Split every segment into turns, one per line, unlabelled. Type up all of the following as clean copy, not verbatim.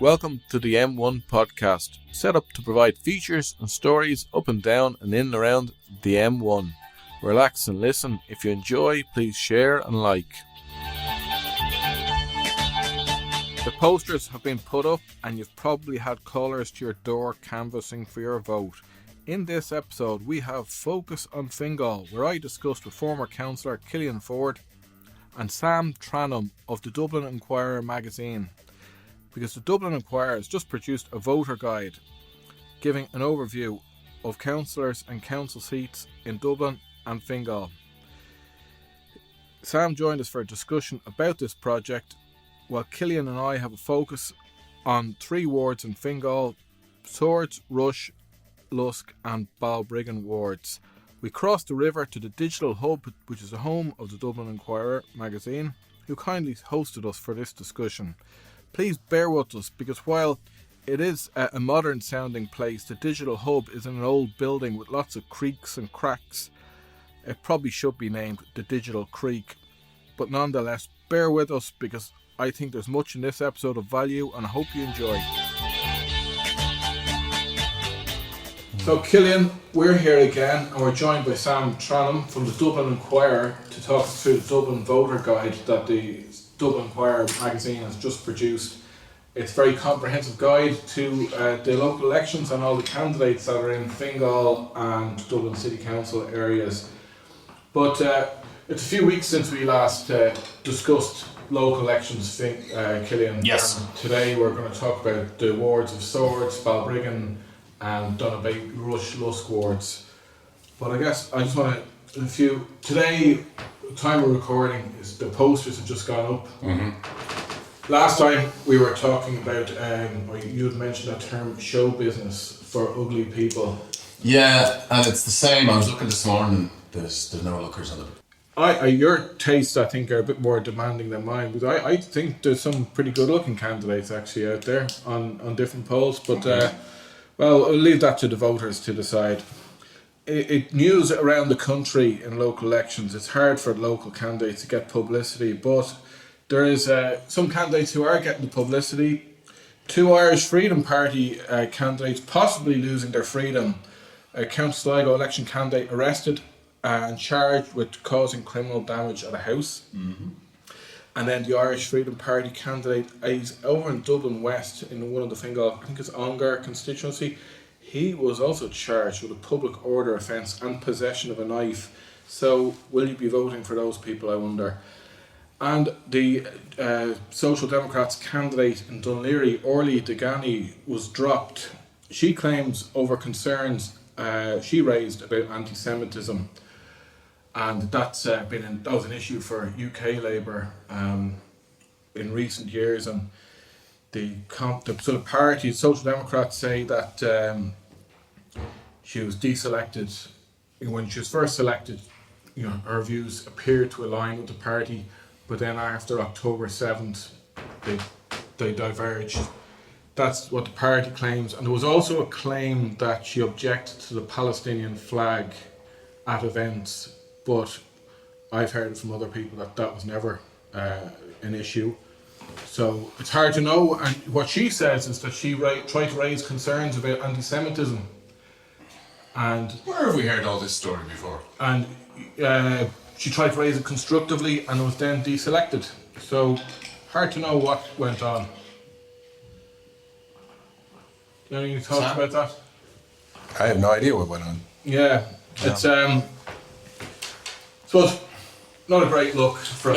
Welcome to the M1 podcast, set up to provide features and stories up and down and in and around the M1. Relax and listen. If you enjoy, please share and like. The posters have been put up and you've probably had callers to your door canvassing for your vote. In this episode we have Focus on Fingal, where I discussed with former councillor Killian Forde and Sam Tranum of the Dublin Inquirer magazine. Because the Dublin Inquirer has just produced a voter guide giving an overview of councillors and council seats in Dublin and Fingal. Sam joined us for a discussion about this project, while Killian and I have a focus on 3 wards in Fingal: Swords, Rush, Lusk and Balbriggan wards. We crossed the river to the digital hub, which is the home of the Dublin Inquirer magazine, who kindly hosted us for this discussion. Please bear with us, because while it is a modern sounding place, the digital hub is in an old building with lots of creaks and cracks. It probably should be named the Digital Creek, but nonetheless, bear with us because I think there's much in this episode of value and I hope you enjoy. So Killian, we're here again and we're joined by Sam Tranum from the Dublin Inquirer to talk us through the Dublin Voter Guide that the Dublin Inquirer magazine has just produced. It's a very comprehensive guide to the local elections and all the candidates that are in Fingal and Dublin City Council areas. But it's a few weeks since we last discussed local elections, Killian.
Yes.
And today we're going to talk about the wards of Swords, Balbriggan and Donabate, Rush, Lusk wards. But I guess I just want to, today, the time we're recording, is the posters have just gone up. Mm-hmm. Last time we were talking about, or you had mentioned that term, show business for ugly people.
Yeah, and it's the same. I was looking this morning, there's no lookers on it.
Your tastes, I think, are a bit more demanding than mine, because I think there's some pretty good looking candidates actually out there on different polls, but well, I'll leave that to the voters to decide. News around the country in local elections, it's hard for local candidates to get publicity, but there is some candidates who are getting the publicity. 2 Irish Freedom Party candidates possibly losing their freedom. A County Sligo election candidate arrested and charged with causing criminal damage at a house. Mm-hmm. And then the Irish Freedom Party candidate is over in Dublin West in one of the Fingal, I think it's Ongar constituency. He was also charged with a public order offence and possession of a knife. So will you be voting for those people, I wonder? And the Social Democrats candidate in Dunleary, Orly Degani, was dropped. She claims over concerns she raised about anti-Semitism. And that was an issue for UK Labour in recent years, and the party, Social Democrats, say that she was deselected. When she was first elected, her views appeared to align with the party, but then after October 7th, they diverged. That's what the party claims, and there was also a claim that she objected to the Palestinian flag at events. But I've heard from other people that was never an issue. So it's hard to know. And what she says is that she tried to raise concerns about anti-Semitism. And
where have we heard all this story before?
And she tried to raise it constructively and was then deselected. So hard to know what went on. Do you have any thoughts about that?
I have no idea what went on.
Yeah. It's suppose not a great look for a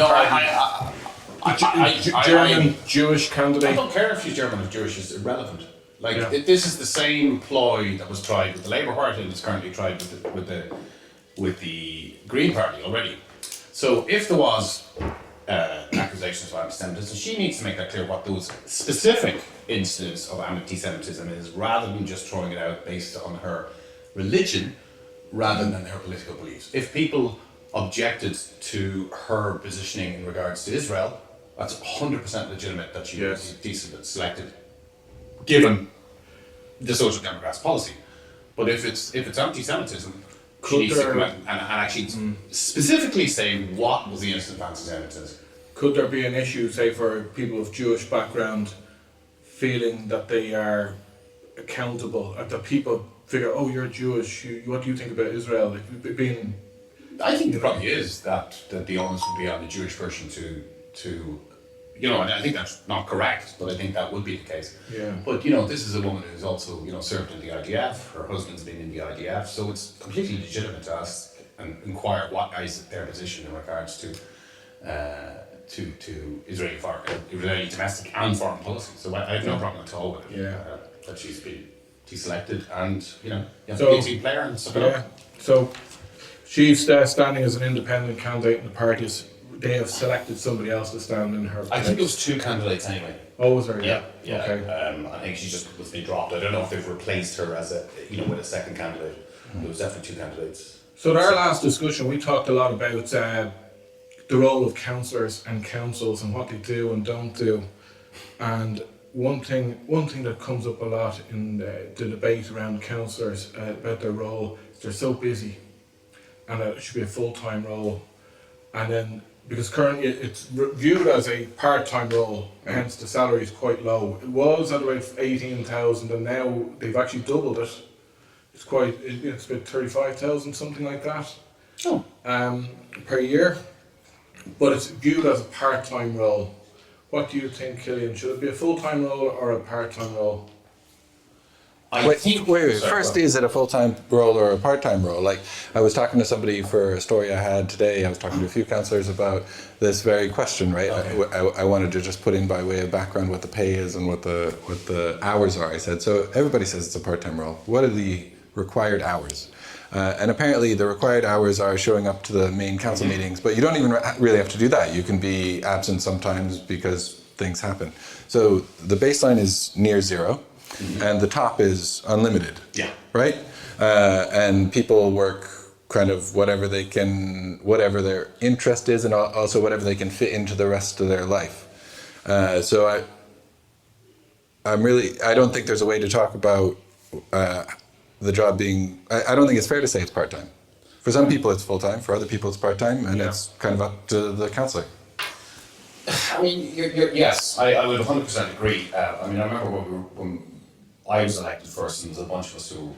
German Jewish candidate.
I don't care if she's German or Jewish, it's irrelevant. This is the same ploy that was tried with the Labour Party and it's currently tried with the Green Party already. So if there was accusations of anti-Semitism, she needs to make that clear what those specific incidents of anti-Semitism is, rather than just throwing it out based on her religion rather than her political beliefs. If people objected to her positioning in regards to Israel, that's 100% legitimate that she was deselected, given the Social Democrats' policy. But if it's anti-Semitism, she needs to come out and actually specifically say what was the incident of anti-Semitism.
Could there be an issue, say, for people of Jewish background feeling that they are accountable, that people figure, oh, you're Jewish, what do you think about Israel? Like, being,
I think the problem is that the onus would be on the Jewish person to and I think that's not correct, but I think that would be the case.
Yeah.
But this is a woman who's also served in the IDF. Her husband's been in the IDF, so it's completely legitimate to ask and inquire what is their position in regards to Israeli domestic and foreign policy. So I have no problem at all with it.
Yeah.
That she's been deselected, and you have
So-
to be a team player and suck it
yeah.
up.
So she's standing as an independent candidate in the parties. They have selected somebody else to stand in her place.
I think there was two candidates anyway.
Oh, was there?
Yeah.
Okay.
I think she just was being dropped. I don't know if they've replaced her as with a second candidate. There was definitely two candidates.
So in our last discussion, we talked a lot about the role of councillors and councils and what they do and don't do. And one thing that comes up a lot in the debate around councillors about their role is they're so busy, and that it should be a full-time role. And then, because currently it's viewed as a part-time role, hence the salary is quite low. It was at about 18,000, and now they've actually doubled it. It's about 35,000, something like that.
Oh.
Per year, but it's viewed as a part-time role. What do you think, Killian? Should it be a full-time role or a part-time role?
Wait. First, is it a full-time role or a part-time role? Like, I was talking to somebody for a story I had today. I was talking to a few councillors about this very question, right?
Okay.
I wanted to just put in by way of background what the pay is and what the hours are. I said, so everybody says it's a part-time role. What are the required hours? And apparently the required hours are showing up to the main council meetings, but you don't even really have to do that. You can be absent sometimes because things happen. So the baseline is near zero. And the top is unlimited.
Yeah.
Right? And people work kind of whatever their interest is, and also whatever they can fit into the rest of their life. So I don't think there's a way to talk about the job being, I don't think it's fair to say it's part-time. For some people it's full-time, for other people it's part-time, and it's kind of up to the councillor.
I mean, yes, I would 100% agree. I remember when I was elected first, and there's a bunch of us who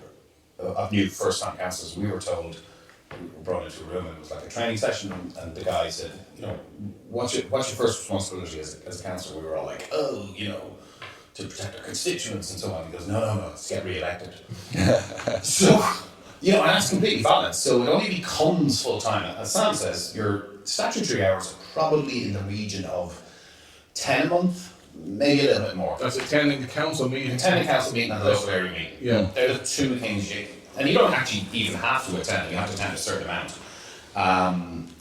of new first-time councillors, we were told, we were brought into a room and it was like a training session, and the guy said, what's your first responsibility as a councillor? We were all like, to protect our constituents and so on. He goes, no, it's get re-elected. So, and that's completely valid. So it only becomes full-time. As Sam says, your statutory hours are probably in the region of 10 a month, maybe a little bit more.
That's attending the council meeting.
Attending council meeting and the local area meeting.
Yeah.
They're the two things and you don't actually even have to attend. You have to attend a certain amount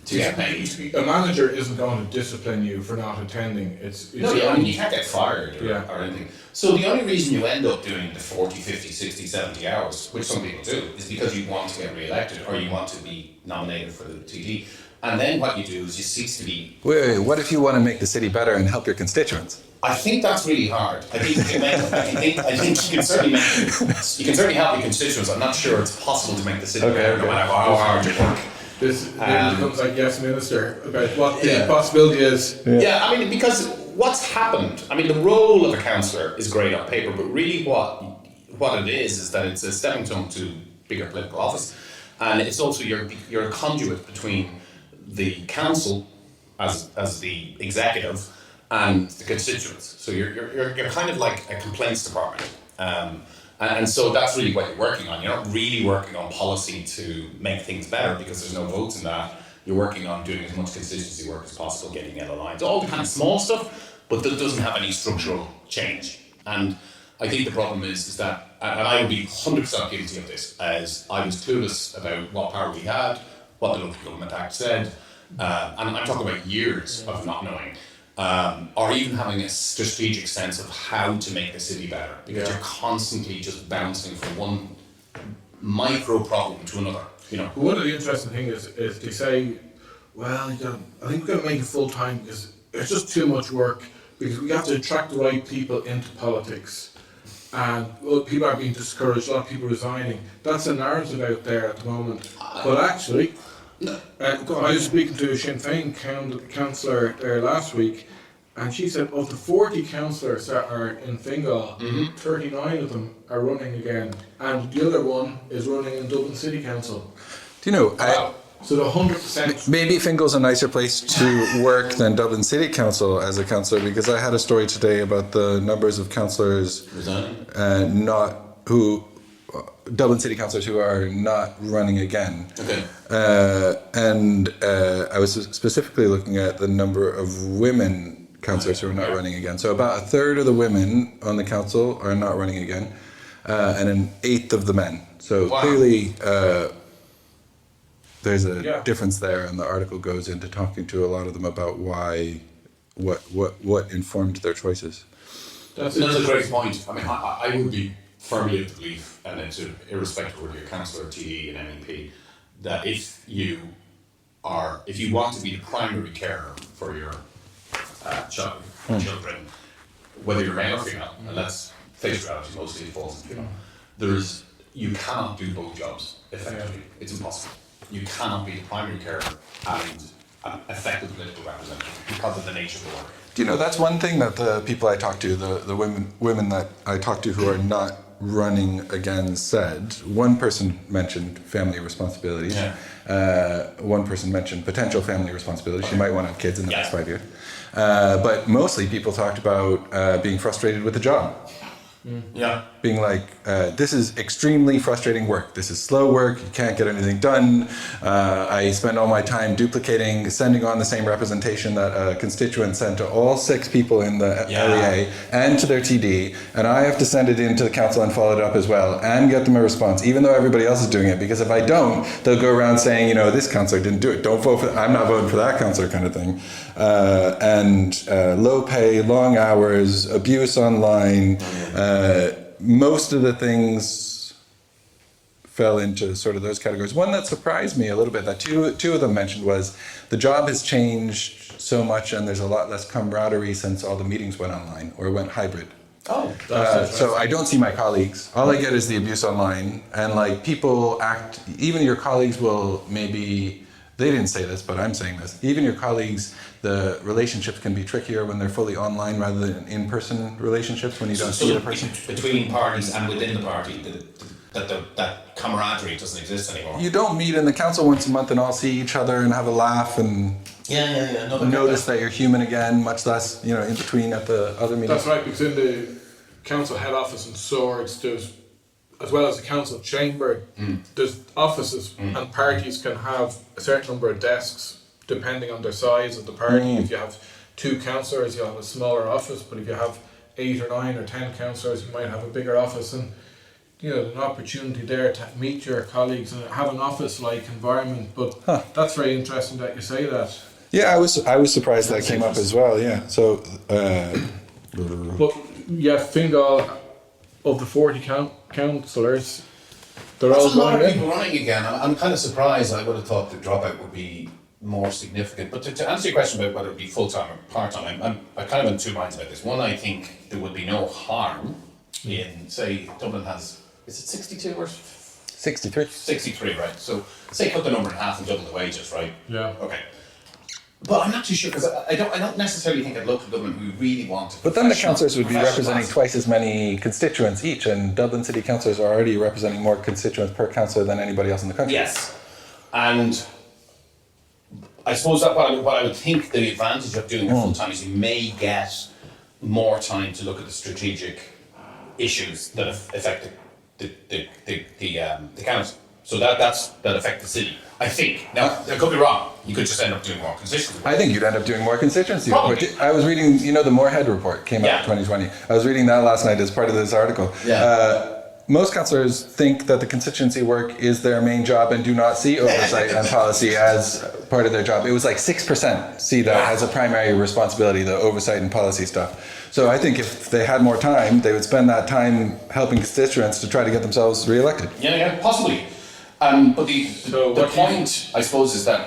to get paid.
A manager isn't going to discipline you for not attending.
You can't get fired or anything. So the only reason you end up doing the 40, 50, 60, 70 hours, which some people do, is because you want to get re-elected or you want to be nominated for the TD. And then what you do is you cease to be...
Wait, what if you want to make the city better and help your constituents?
I think that's really hard. I think you can certainly help your constituents. I'm not sure it's possible to make the city better no matter how hard you work.
This becomes like Yes Minister about what the possibility is.
Yeah, because what's happened, the role of a councillor is great on paper, but really what it is that it's a stepping stone to bigger political office. And it's also you're a conduit between the council as the executive and the constituents. So you're kind of like a complaints department. And so that's really what you're working on. You're not really working on policy to make things better because there's no votes in that. You're working on doing as much constituency work as possible, getting yellow lines, all the kind of small stuff, but that doesn't have any structural change. And I think the problem is that, and I would be 100% guilty of this, as I was clueless about what power we had, what the Local Government Act said, and I'm talking about years of not knowing. Or even having a strategic sense of how to make the city better, because you're constantly just bouncing from one micro problem to another.
One of the interesting things is they say, well, I think we've got to make it full time because it's just too much work, because we have to attract the right people into politics, and people are being discouraged, a lot of people resigning. That's a narrative out there at the moment. But actually, I was speaking to a Sinn Féin councillor there last week, And she said of the 40 councillors that are in Fingal, 39 of them are running again, and the other one is running in Dublin City Council.
Do you know,
Wow.
So the 100%.
maybe Fingal's a nicer place to work than Dublin City Council as a councillor, because I had a story today about the numbers of councillors
Resigning?
Dublin City councillors who are not running again.
Okay.
And I was specifically looking at the number of women councillors who are not running again. So about a third of the women on the council are not running again, and an eighth of the men. So
Wow.
clearly there's a
Yeah.
difference there, and the article goes into talking to a lot of them about why, what informed their choices.
That's
That's a great point. I mean, I would be firmly of the belief, and it's irrespective of whether you're a councillor, TD, and MEP, that if you want to be the primary carer for your children, whether you're male or female, and let's face reality, mostly it falls on female, you cannot do both jobs effectively. It's impossible. You cannot be the primary carer and an effective political representative because of the nature of the work.
Do you know, that's one thing that the people I talk to, the women that I talk to who are not running again said. One person mentioned family responsibilities.
Yeah.
One person mentioned potential family responsibilities. She might want to have kids in the next 5 years. But mostly people talked about being frustrated with the job.
Yeah.
Being like, this is extremely frustrating work. This is slow work. You can't get anything done. I spend all my time duplicating, sending on the same representation that a constituent sent to all 6 people in the LEA and to their TD. And I have to send it in to the council and follow it up as well and get them a response, even though everybody else is doing it. Because if I don't, they'll go around saying, you know, this councillor didn't do it. Don't vote for, I'm not voting for that councillor kind of thing. And low pay, long hours, abuse online. Most of the things fell into sort of those categories. One that surprised me a little bit that two of them mentioned was the job has changed so much and there's a lot less camaraderie since all the meetings went online or went hybrid.
Oh.
So I don't see my colleagues. All I get is the abuse online, and like people act, even your colleagues will maybe, they didn't say this, but I'm saying this, even your colleagues, the relationships can be trickier when they're fully online rather than in-person relationships when you don't see the person.
Between parties and within the party, that camaraderie doesn't exist anymore.
You don't meet in the council once a month and all see each other and have a laugh and notice that you're human again, much less, you know, in between at the other meetings.
That's right, because in the council head office in Swords, there's, as well as the council chamber, there's offices and parties can have a certain number of desks depending on their size of the party. If you have 2 councillors, you'll have a smaller office, but if you have 8 or 9 or 10 councillors, you might have a bigger office, and you know, an opportunity there to meet your colleagues and have an office-like environment. But that's very interesting that you say that.
Yeah, I was surprised that came up as well. Yeah, so.
But yeah, Fingal, of the 40 councillors, they're all
That's a lot
going
of
in.
people running again. I'm kind of surprised. I would have thought the dropout would be more significant. But to answer your question about whether it be full-time or part-time, I'm kind of in 2 minds about this. One, I think there would be no harm in, say, Dublin has, is it 62 or
63.
63, right? So say cut the number in half and double the wages, right?
Yeah.
Okay. But I'm not too sure, because I don't necessarily think at local government we really want to.
But then the councillors would be representing twice as many constituents each, and Dublin City councillors are already representing more constituents per councillor than anybody else in the country.
Yes, and I suppose that what I would think the advantage of doing it full time is you may get more time to look at the strategic issues that affect the council. So that affect the city. I think. Now, I could be wrong. You could just end up doing more constituency.
I think you'd end up doing more constituency.
Probably.
I was reading, you know, the Moorhead report came out in 2020. I was reading that last night as part of this article. Most councillors think that the constituency work is their main job and do not see oversight and policy as part of their job. It was like 6% see that as a primary responsibility, the oversight and policy stuff. So I think if they had more time, they would spend that time helping constituents to try to get themselves re-elected.
Yeah, possibly. But the point, I suppose, is that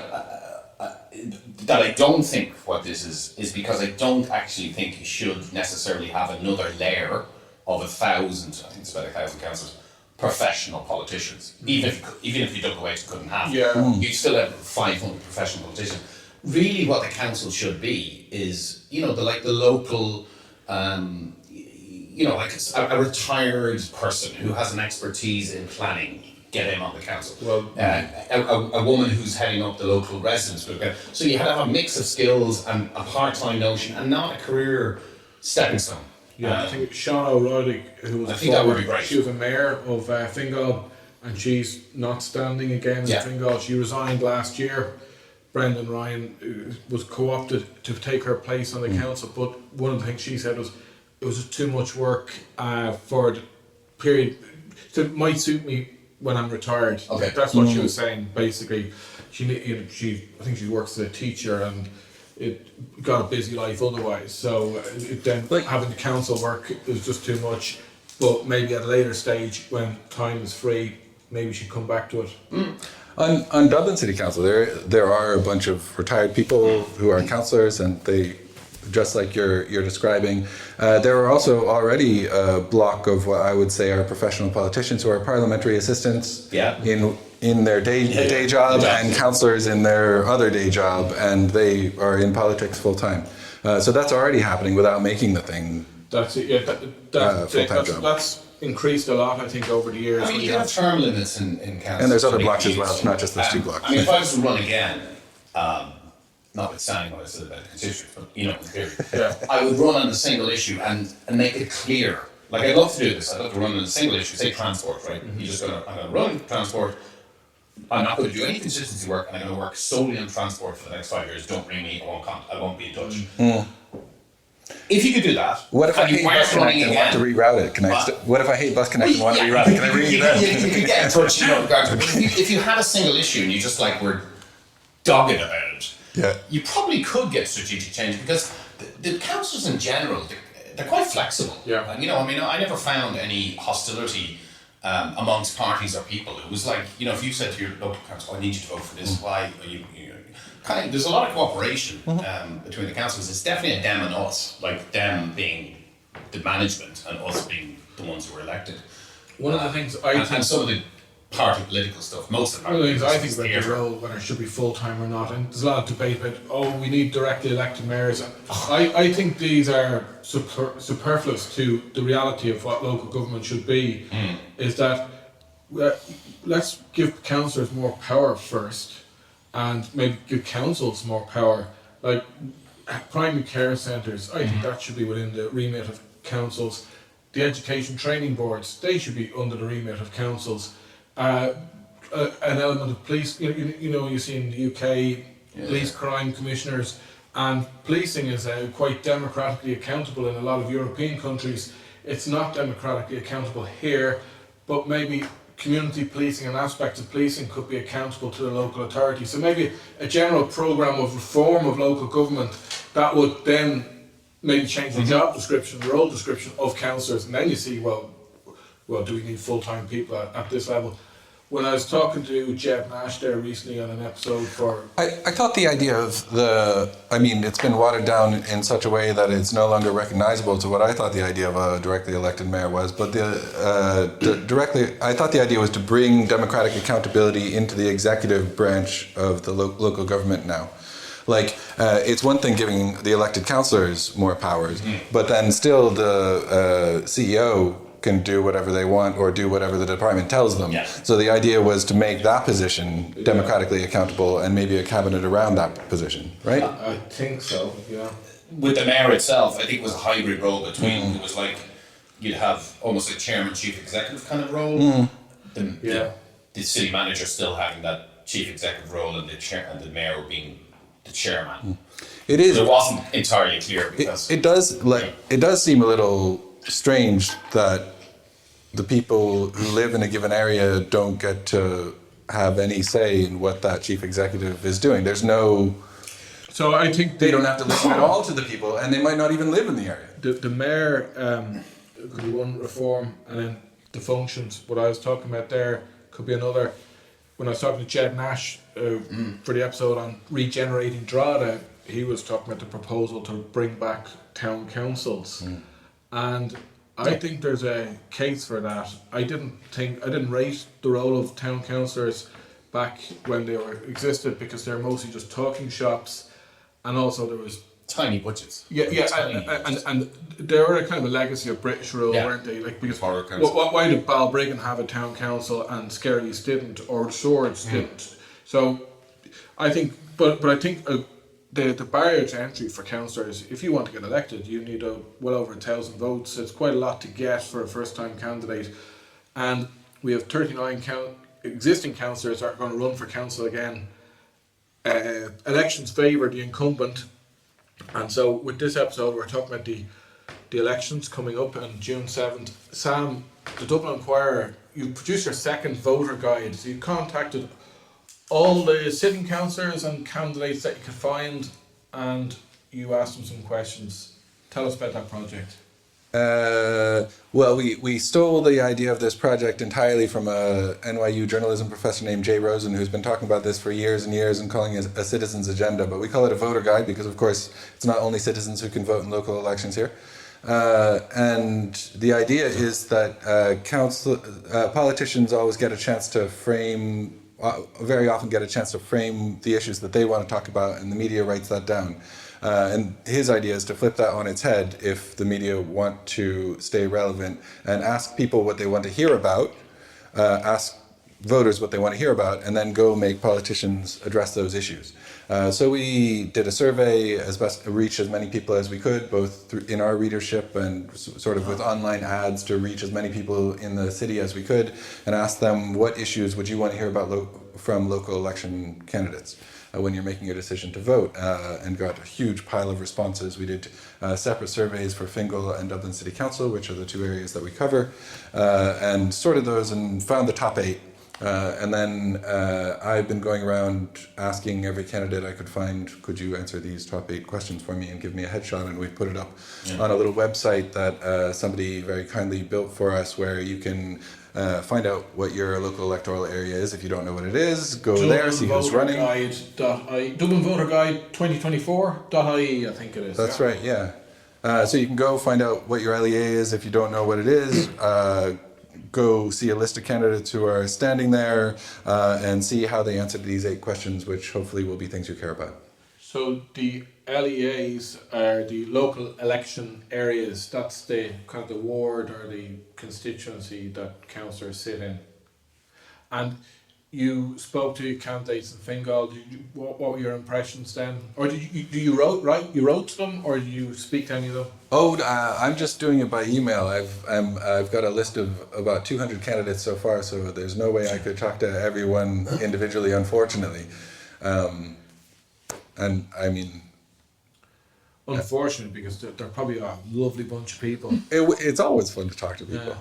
I don't think what this is because I don't actually think you should necessarily have another layer of 1,000, I think it's about 1,000 councillors, professional politicians. Even if you took away to cut in half, you'd still have 500 professional politicians. really what the council should be is, you know, the local, you know, like a retired person who has an expertise in planning, get him on the council.
Well,
a woman who's heading up the local residence group. So you have a mix of skills and a part-time notion and not a career stepping stone.
yeah, I think Sean O'Reilly, who was
I think that would be great.
she was a mayor of Fingal, and she's not standing again in Fingal. She resigned last year. Brendan Ryan was co-opted to take her place on the council, but one of the things she said was it was just too much work for the period. So it might suit me when I'm retired.
Okay.
That's what she was saying. Basically, I think she works as a teacher and it got a busy life otherwise. So then having the council work is just too much. But maybe at a later stage when time is free, maybe she'd come back to it.
On Dublin City Council, there are a bunch of retired people who are councillors, and they, just like you're describing, there are also already a block of what I would say are professional politicians who are parliamentary assistants in their day job and councillors in their other day job, and they are in politics full time. So that's already happening without making the thing.
That's it. Yeah, that's increased a lot, I think, over the years.
I mean, you have term limits in council.
And there's other blocks as well. It's not just those two blocks.
I mean, if I was to run again, notwithstanding what I said about the constituents, but you know, in theory, I would run on a single issue and make it clear. Like, I'd love to do this. I'd love to run on a single issue, say transport, right? I'm going to run transport. I'm not going to do any consistency work, and I'm going to work solely on transport for the next 5 years. Don't ring me. I won't be in touch. If you could do that,
what if I hate bus connect and want to reroute it? What if I hate bus connect and want to reroute it? Can I ring you then?
You could get in touch, you know, if you had a single issue and you just were dogged about it, you probably could get strategic change, because the councils in general, they're quite flexible.
Yeah.
And, you know, I mean, I never found any hostility amongst parties or people. It was like, you know, if you said to your local council, I need you to vote for this, why are you there's a lot of cooperation between the councils. It's definitely a them and us, like them being the management and us being the ones who were elected.
One of the things I think,
and some of the party political stuff, most of the
one of the things I think
political
about the role, whether it should be full time or not, and there's a lot of debate about, we need directly elected mayors. I think these are superfluous to the reality of what local government should be. Is that let's give councillors more power first, and maybe give councils more power, like primary care centres. I think that should be within the remit of councils. The education training boards, they should be under the remit of councils. An element of police, you know, you see in the UK, police crime commissioners, and policing is quite democratically accountable in a lot of European countries. It's not democratically accountable here, but maybe community policing and aspects of policing could be accountable to the local authority. So maybe a general programme of reform of local government that would then maybe change the job description, the role description of councillors, and then you see, well, do we need full-time people at this level? When I was talking to Jeb Nash there recently on an episode for...
I thought the idea of it's been watered down in such a way that it's no longer recognizable to what I thought the idea of a directly elected mayor was, but I thought the idea was to bring democratic accountability into the executive branch of the local government now. Like, it's one thing giving the elected councillors more powers, but then still the CEO can do whatever they want or do whatever the department tells them. So the idea was to make that position democratically accountable and maybe a cabinet around that position, right?
I think so, yeah.
With the mayor itself, I think it was a hybrid role between, it was like, you'd have almost a chairman, chief executive kind of role. The city manager still having that chief executive role, and the mayor being the chairman.
It is.
But it wasn't entirely clear because
it does seem a little strange that the people who live in a given area don't get to have any say in what that chief executive is doing. There's no...
So I think
they don't have to listen at all to the people, and they might not even live in the area.
The mayor could be one reform, and then the functions, what I was talking about there, could be another. When I was talking to Jed Nash for the episode on regenerating Drogheda, he was talking about the proposal to bring back town councils. And I think there's a case for that. I didn't rate the role of town councillors back when they existed, because they're mostly just talking shops, and also there was
Tiny budgets.
and they were a kind of a legacy of British rule, weren't they? Like, because why did Balbriggan have a town council and Skerries didn't, or the Swords didn't? So I think, but I think the barrier to entry for councillors, if you want to get elected, you need well over 1,000 votes. It's quite a lot to get for a first-time candidate, and we have 39 existing councillors that are going to run for council again. Elections favour the incumbent, and so with this episode we're talking about the elections coming up on June 7th. Sam, the Dublin Inquirer, you produced your second voter guide. So you contacted all the sitting councillors and candidates that you could find, and you asked them some questions. Tell us about that project.
Well, we stole the idea of this project entirely from a NYU journalism professor named Jay Rosen, who's been talking about this for years and years and calling it a citizen's agenda. But we call it a voter guide because, of course, it's not only citizens who can vote in local elections here. And the idea is that politicians always get a chance to very often get a chance to frame the issues that they want to talk about, and the media writes that down. And his idea is to flip that on its head if the media want to stay relevant and ask people what they want to hear about, ask voters what they want to hear about, and then go make politicians address those issues. So we did a survey reach as many people as we could, both in our readership and sort of with online ads to reach as many people in the city as we could, and ask them, what issues would you want to hear about from local election candidates when you're making a decision to vote, and got a huge pile of responses. We did separate surveys for Fingal and Dublin City Council, which are the two areas that we cover, and sorted those and found the top 8. And then I've been going around asking every candidate I could find, could you answer these top 8 questions for me and give me a headshot, and we put it up on a little website that somebody very kindly built for us, where you can find out what your local electoral area is. If you don't know what it is, go there, see who's running.
Dublin Voter Guide 2024.ie, I think it is.
That's right, yeah. So you can go find out what your LEA is if you don't know what it is. Go see a list of candidates who are standing there, and see how they answered these 8 questions, which hopefully will be things you care about.
So the LEAs are the local election areas. That's the kind of the ward or the constituency that councillors sit in. And you spoke to candidates in Fingal. What were your impressions then? Or you wrote to them, or did you speak to any of them?
I'm just doing it by email. I've got a list of about 200 candidates so far, so there's no way I could talk to everyone individually, unfortunately. And I mean,
unfortunate, because they're probably a lovely bunch of people.
It's always fun to talk to people.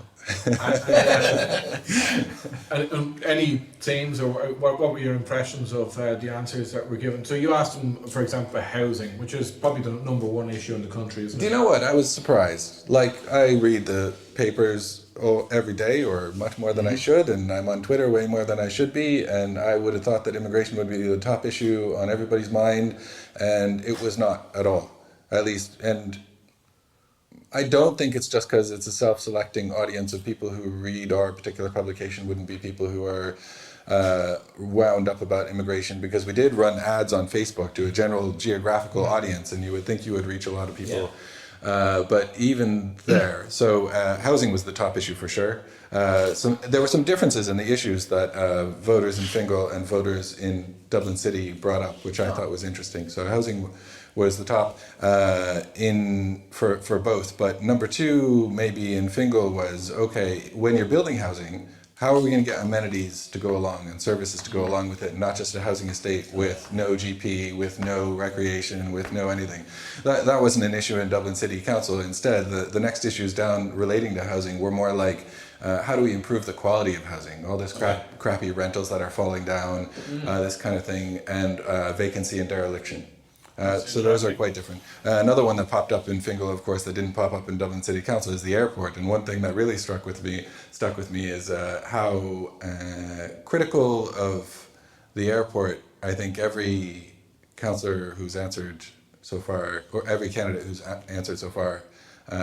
And any themes, or what were your impressions of the answers that were given? So you asked them, for example, about housing, which is probably the number 1 issue in the country, isn't it?
Do you know what? I was surprised. Like, I read the papers every day, or much more than I should, and I'm on Twitter way more than I should be, and I would have thought that immigration would be the top issue on everybody's mind, and it was not at all, at least. And I don't think it's just because it's a self-selecting audience of people who read our particular publication wouldn't be people who are wound up about immigration, because we did run ads on Facebook to a general geographical audience, and you would think you would reach a lot of people. But even there, so housing was the top issue for sure. There were some differences in the issues that voters in Fingal and voters in Dublin City brought up, which I thought was interesting. So housing was the top for both. But number 2, maybe in Fingal, was, okay, when you're building housing, how are we going to get amenities to go along and services to go along with it, not just a housing estate with no GP, with no recreation, with no anything. That wasn't an issue in Dublin City Council. Instead, the next issues down relating to housing were more like, how do we improve the quality of housing? All this crappy rentals that are falling down, this kind of thing, and vacancy and dereliction. So those are quite different. Another one that popped up in Fingal, of course, that didn't pop up in Dublin City Council, is the airport. And one thing that really stuck with me is how critical of the airport I think every councillor who's answered so far, or every candidate who's answered so far,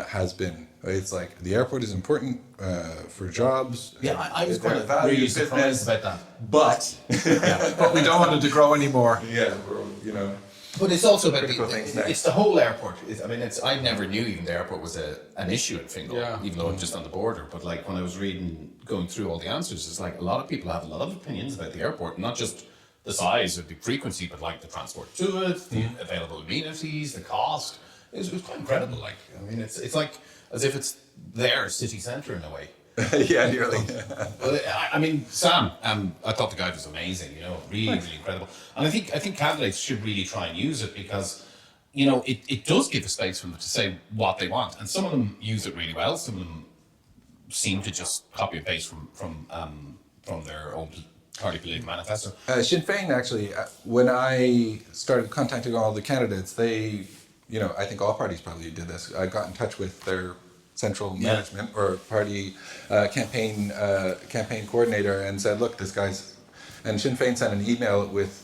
has been. It's like, the airport is important for jobs.
Yeah, I was quite really surprised about that. But
but we don't want it to grow anymore.
Yeah,
But it's also about
Critical things next.
it's the whole airport. I never knew even the airport was an issue in Fingal,
Yeah.
even though I'm just on the border. But like when I was going through all the answers, it's like a lot of people have a lot of opinions about the airport, not just the size or the frequency, but like the transport to it, the available amenities, the cost. It was quite incredible. Like, it's like as if it's their city centre in a way.
Yeah, nearly.
Well, Sam, I thought the guide was amazing. Really, really incredible. And I think candidates should really try and use it because, it does give a space for them to say what they want, and some of them use it really well. Some of them seem to just copy and paste from their own party political manifesto.
Sinn Féin, actually, when I started contacting all the candidates, they, I think all parties probably did this. I got in touch with their central management or party campaign coordinator and said, look, this guy's, and Sinn Féin sent an email with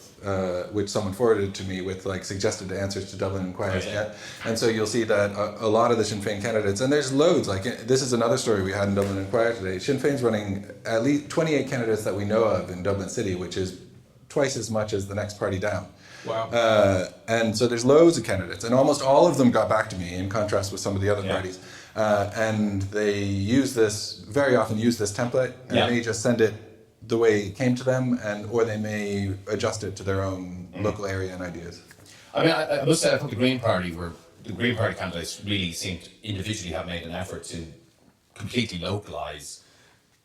which someone forwarded to me with like suggested answers to Dublin Inquirer. And so you'll see that a lot of the Sinn Féin candidates, and there's loads, like this is another story we had in Dublin Inquirer today. Sinn Féin's running at least 28 candidates that we know of in Dublin City, which is twice as much as the next party down.
Wow.
And so there's loads of candidates, and almost all of them got back to me in contrast with some of the other parties. And they very often use this template, and they just send it the way it came to them, or they may adjust it to their own local area and ideas.
I must say, I thought the Green Party candidates really seemed to individually have made an effort to completely localise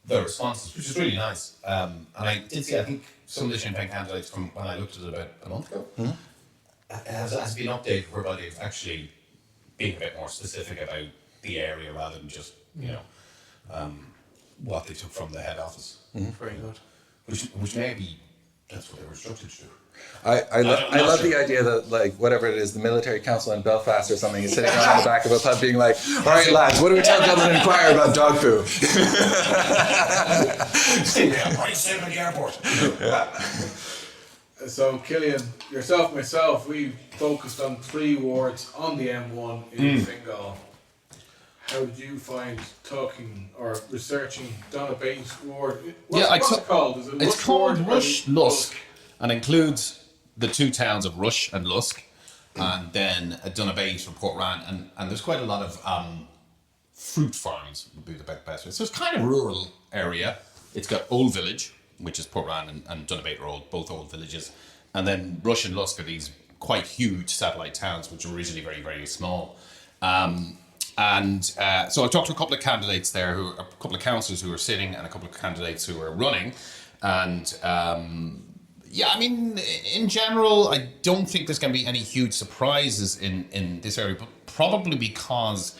their responses, which is really nice. And I did see, I think some of the Sinn Féin candidates from when I looked at it about a month ago has been updated whereby they've actually been a bit more specific about the area rather than just what they took from the head office.
Very good.
Which maybe that's what they were instructed to do.
I love the idea that, like, whatever it is, the military council in Belfast or something is sitting around the back of a pub being like, all right, lads, what do we tell Dublin Inquirer about dog poo?
Right, same at the airport.
So, Killian, yourself, myself, we focused on 3 wards on the M1 in Fingal. How did you find talking or researching Donabate ward? What's it called? Is it
it's
Rush
called
Ward or
Rush Lusk, and includes the 2 towns of Rush and Lusk, and then Donabate and Portran, and there's quite a lot of fruit farms would be the best way. So it's kind of rural area. It's got Old Village, which is Portran, and Donabate are both old villages, and then Rush and Lusk are these quite huge satellite towns, which are originally very, very small. So I talked to a couple of candidates there, a couple of councillors who are sitting, and a couple of candidates who are running. And in general, I don't think there's going to be any huge surprises in this area, but probably because,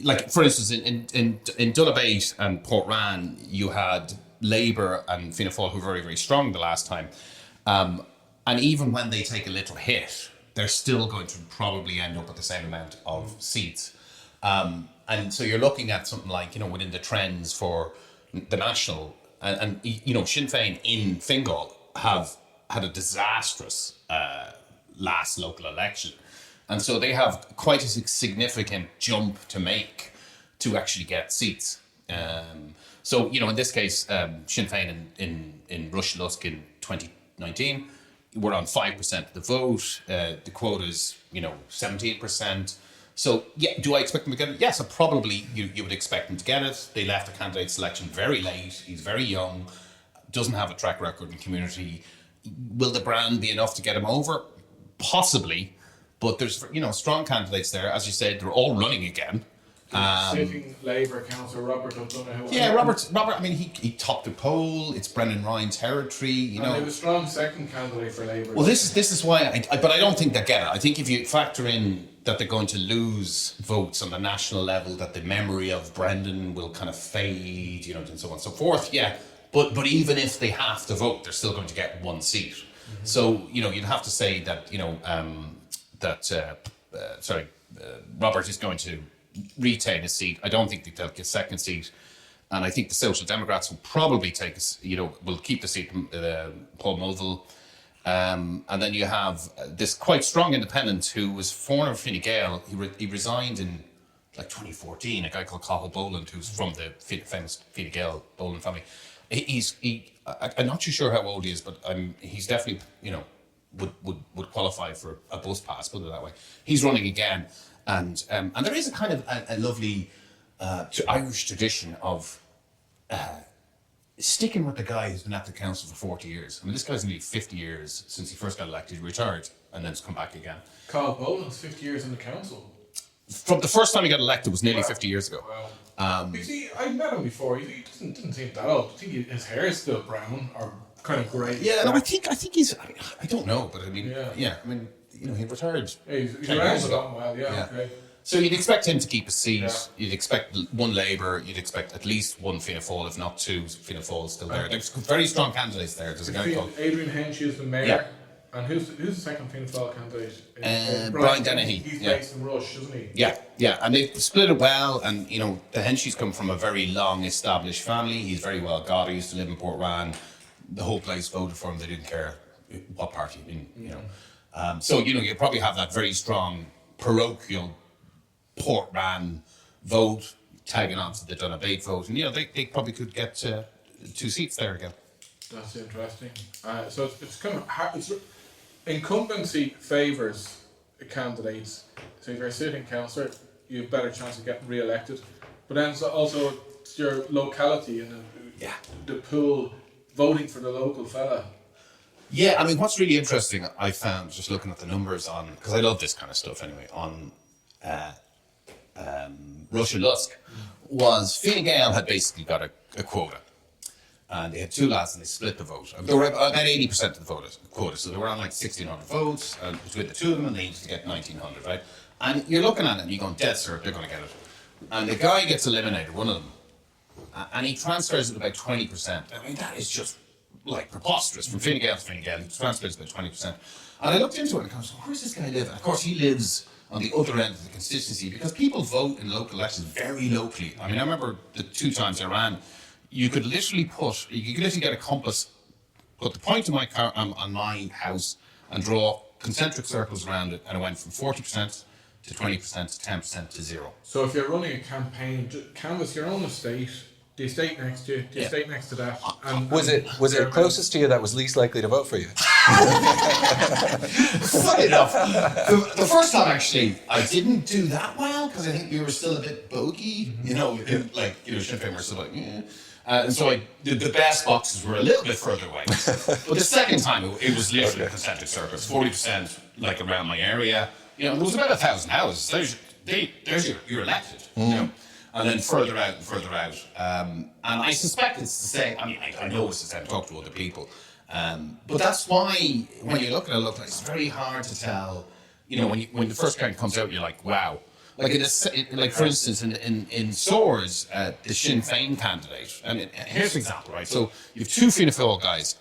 like for instance, in Donabate and Portran, you had Labour and Fianna Fáil who were very, very strong the last time. And even when they take a little hit, they're still going to probably end up with the same amount of seats. And so you're looking at something like, within the trends for the national, and Sinn Féin in Fingal have had a disastrous last local election. And so they have quite a significant jump to make to actually get seats. So, in this case, Sinn Féin in Rush Lusk in 2019, we're on 5% of the vote. The quota is, 17%. So, do I expect them to get it? Yes, probably you would expect them to get it. They left the candidate selection very late. He's very young, doesn't have a track record in the community. Will the brand be enough to get him over? Possibly. But there's, strong candidates there. As you said, they're all running again.
Sitting Labour councillor Robert O'Donoghue.
Yeah, Robert. He topped the poll. It's Brendan Ryan territory.
And they have a strong second candidate for Labour.
Well, this is why. But I don't think they get it. I think if you factor in that they're going to lose votes on the national level, that the memory of Brendan will kind of fade, and so on and so forth. Yeah, but even if they have to vote, they're still going to get 1 seat. Mm-hmm. So you'd have to say that Robert is going to retain his seat. I don't think they'll get second seat, and I think the Social Democrats will probably will keep the seat, Paul Mulvill, and then you have this quite strong independent who was former Fine Gael. He resigned in 2014. A guy called Cathal Boland, who's from the famous Fine Gael Boland family. I'm not too sure how old he is, but he's definitely would qualify for a bus pass, put it that way. He's running again, and there is a kind of a lovely Irish tradition of sticking with the guy who's been at the council for 40 years. I mean, this guy's nearly 50 years since he first got elected. He retired and then has come back again.
Carl Boland's 50 years in the council.
From the first time he got elected was nearly 50 years ago.
Wow. You see, I met him before. He didn't seem that old. I think his hair is still brown or kind of grey.
Yeah, no, I think he's. I don't know, but I mean, yeah. I mean, he retired.
Yeah, he's around for a while. Yeah. Okay.
So you'd expect him to keep a seat. Yeah. You'd expect one Labour. You'd expect at least one Fianna Fáil, if not two Fianna Fáil still there. There's very strong candidates there. There's a guy called
Adrian Hench is the mayor.
Yeah.
And who's the second Fianna Fáil candidate?
Brian Dennehy.
He's based in Rush, isn't he?
Yeah, and they split it well. And the Henshys come from a very long established family. He's very well got. He used to live in Portran. The whole place voted for him. They didn't care what party. So you probably have that very strong parochial Portran vote tagging on to the Donabate vote, and they probably could get 2 seats there again.
That's interesting. So it's kind of hard. Incumbency favours candidates. So if you're a sitting councillor, you have a better chance of getting re-elected. But then also it's your locality and the pool voting for the local fella.
Yeah, I mean, what's really interesting, I found just looking at the numbers because I love this kind of stuff anyway, on Rush and Lusk, was Fine Gael had basically got a quota. And they had 2 lads and they split the vote. They were about 80% of the quota, so they were on like 1,600 votes between the two of them, and they needed to get 1,900, right? And you're looking at it and you're going, dead cert, they're going to get it. And the guy gets eliminated, one of them, and he transfers it about 20%. I mean, that is just like preposterous. From Fine Gael to Fine Gael, he transfers about 20%. And I looked into it and I was like, where's this guy live? And of course, he lives on the other end of the constituency because people vote in local elections very locally. I mean, I remember the 2 times I ran, you could literally get a compass, put the point of my car on my house and draw concentric circles around it, and it went from 40% to 20% to 10% to 0.
So if you're running a campaign, canvass your own estate, the estate next to you, the estate next to that. And
was it closest to you that was least likely to vote for you?
Funny enough, the first time actually, I didn't do that well because I think we were still a bit bogey, Sinn Féin were still like, and so the best boxes were a little bit further away. But the second time, it was literally a concentric circles, 40% like around my area. There was about 1,000 houses. There's you're elected, and then further out and further out. And I suspect it's the same. I mean, I know it's the same. Talk to other people, but that's why when you look at it, it's very hard to tell. When the first count comes out, you're like, wow. Like for instance, in Swords, the Sinn Féin candidate. I mean, here's an example, right? So you have 2 Fianna Fáil guys,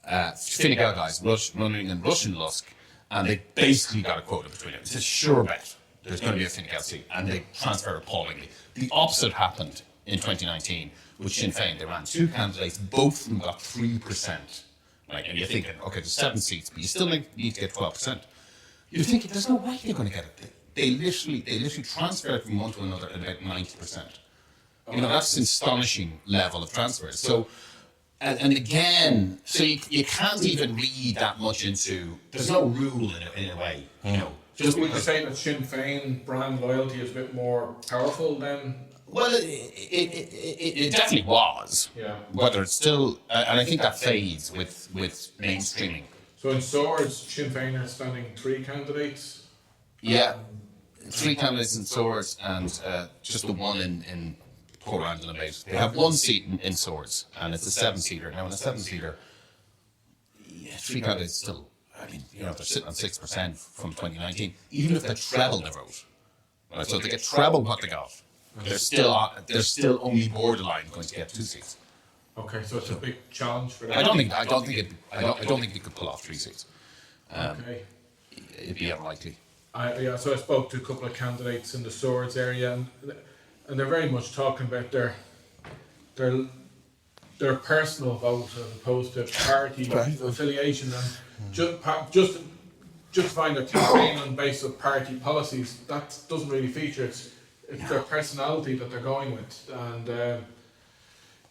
Fine Gael guys, running in Rush and Lusk, and they basically got a quota between them. It's a sure bet there's going to be a Fine Gael seat, and they transferred appallingly. The opposite happened in 2019 with Sinn Féin. They ran 2 candidates, both of them got 3%. Right, and you're thinking, okay, there's 7 seats, but you still need to get 12%. You're thinking, there's no way they're going to get it. They literally transferred from one to another at about 90%. That's an astonishing level of transfers. So, and again, so you can't even read that much into. There's no rule in a way,
Just would you say that Sinn Féin brand loyalty is a bit more powerful than?
Well, it definitely was.
Yeah.
Whether it's still, and I think that fades with mainstreaming.
So in Swords, Sinn Féin are standing 3 candidates.
Yeah. 3 candidates in Swords and just the one in Portland and Donabate. They have 1 seat in Swords, and it's a 7-seater. Now, in a 7-seater, 3 candidates still. I mean, they're sitting on 6% from 2019. Even if they treble their vote, right? So if they get treble what they got, they're still only borderline going to get 2 seats.
Okay, so it's a big challenge for them.
I don't think they could pull off 3 seats.
Okay.
It'd be unlikely.
So I spoke to a couple of candidates in the Swords area, and they're very much talking about their personal vote as opposed to party affiliation, and just find their campaign on base of party policies. That doesn't really feature. It's their personality that they're going with, and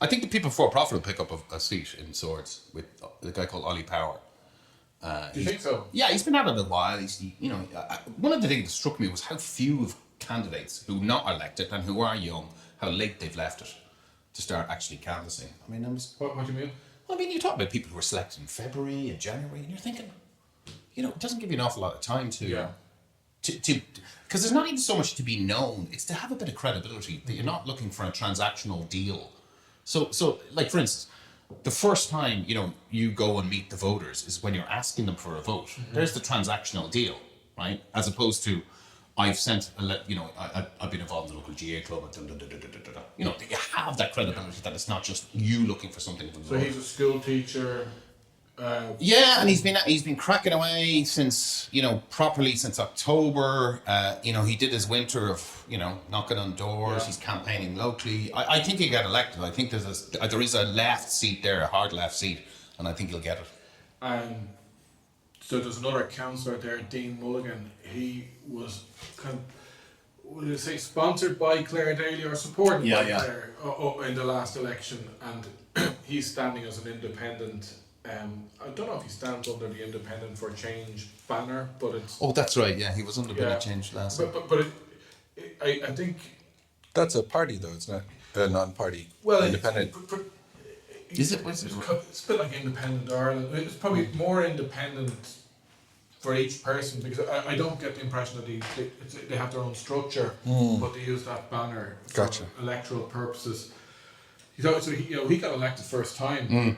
I think the people for profit will pick up a seat in Swords with the guy called Ollie Power.
Do you think so?
Yeah, he's been at it a while. One of the things that struck me was how few of candidates who not elected and who are young, how late they've left it to start actually canvassing. I mean,
What do you mean?
I mean, you talk about people who were selected in February and January, and you're thinking, it doesn't give you an awful lot of time to because there's not even so much to be known. It's to have a bit of credibility that you're not looking for a transactional deal. So like for instance, the first time you go and meet the voters is when you're asking them for a vote. There's the transactional deal, right? As opposed to I've sent I've been involved in the local GA club and you have that credibility that it's not just you looking for something from the
So he's a school teacher.
And he's been cracking away since properly since October. He did his winter of knocking on doors. He's campaigning locally. I think he'll get elected. I think there is a left seat there, a hard left seat, and I think he'll get it.
So there's another councillor there, Dean Mulligan. He was sponsored by Cllr Daily or supported by Cllr in the last election, and he's standing as an independent. I don't know if he stands under the Independent for Change banner, but it's...
Oh, that's right, yeah, he was under Billy Change last time.
But I think...
That's a party, though, it's not a non-party independent.
Is it?
It's a bit like Independent Ireland. It's probably more independent for each person, because I don't get the impression that they have their own structure, but they use that banner for electoral purposes. So he got elected first time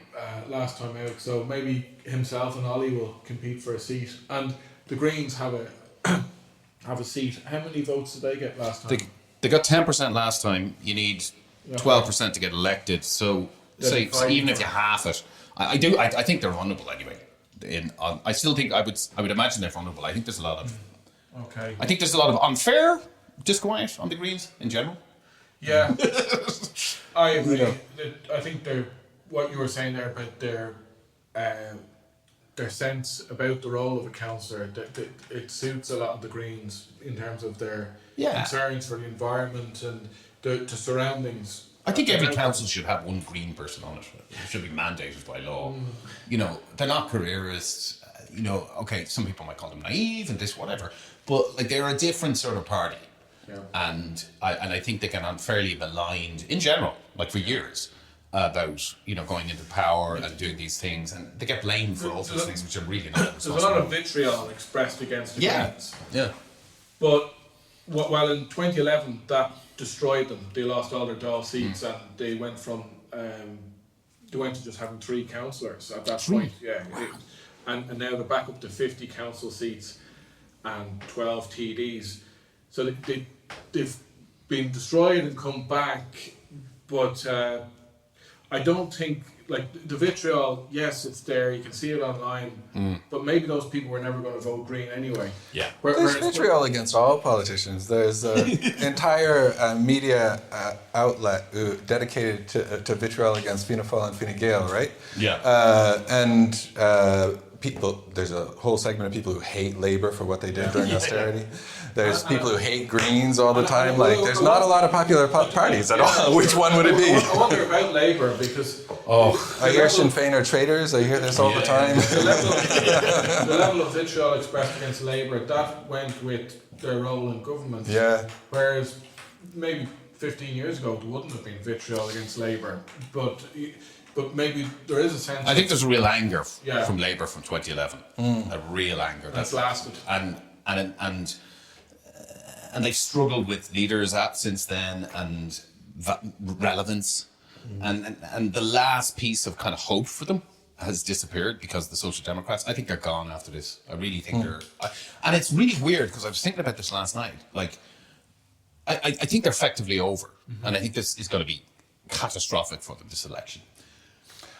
last time out. So maybe himself and Ollie will compete for a seat. And the Greens have a seat. How many votes did they get last time?
They got 10% last time. You need 12% to get elected. So say even if you half it, I think they're vulnerable anyway. I still think I would imagine they're vulnerable. I think there's a lot of I think there's a lot of unfair disquiet on the Greens in general.
Yeah, I agree. I think what you were saying there about their sense about the role of a councillor, it suits a lot of the Greens in terms of their concerns for the environment and the surroundings.
I think every council should have one Green person on it. It should be mandated by law. They're not careerists. Okay, some people might call them naive and this, whatever, but like they're a different sort of party. Yeah. And I think they get unfairly maligned in general, like for years, about going into power and doing these things, and they get blamed for all those things which are really not.
There's a lot of vitriol expressed against the Greens.
Yeah.
But while in 2011 that destroyed them, they lost all their Dáil seats and they went to just having 3 councillors at that point. Yeah. And now they're back up to 50 council seats and 12 TDs. So they've been destroyed and come back, but I don't think, like, the vitriol, yes, it's there, you can see it online, but maybe those people were never going to vote Green anyway.
Yeah.
There's vitriol against all politicians. There's an entire media outlet dedicated to vitriol against Fianna Fáil and Fine Gael, right?
Yeah.
There's a whole segment of people who hate Labour for what they did during austerity. There's people who hate Greens all the time. There's not a lot of popular parties at all. Which one would it be?
I wonder about Labour, because...
I hear Sinn Féin are traitors. I hear this all the time.
The level of vitriol expressed against Labour, that went with their role in government.
Yeah.
Whereas maybe 15 years ago, there wouldn't have been vitriol against Labour. But maybe there is a sense...
I think there's a real anger from Labour from 2011. A real anger.
That's lasted.
And they've struggled with leaders since then and relevance. And the last piece of kind of hope for them has disappeared because the Social Democrats, I think they're gone after this. I really think they're... and it's really weird because I was thinking about this last night. Like, I think they're effectively over. And I think this is going to be catastrophic for them, this election.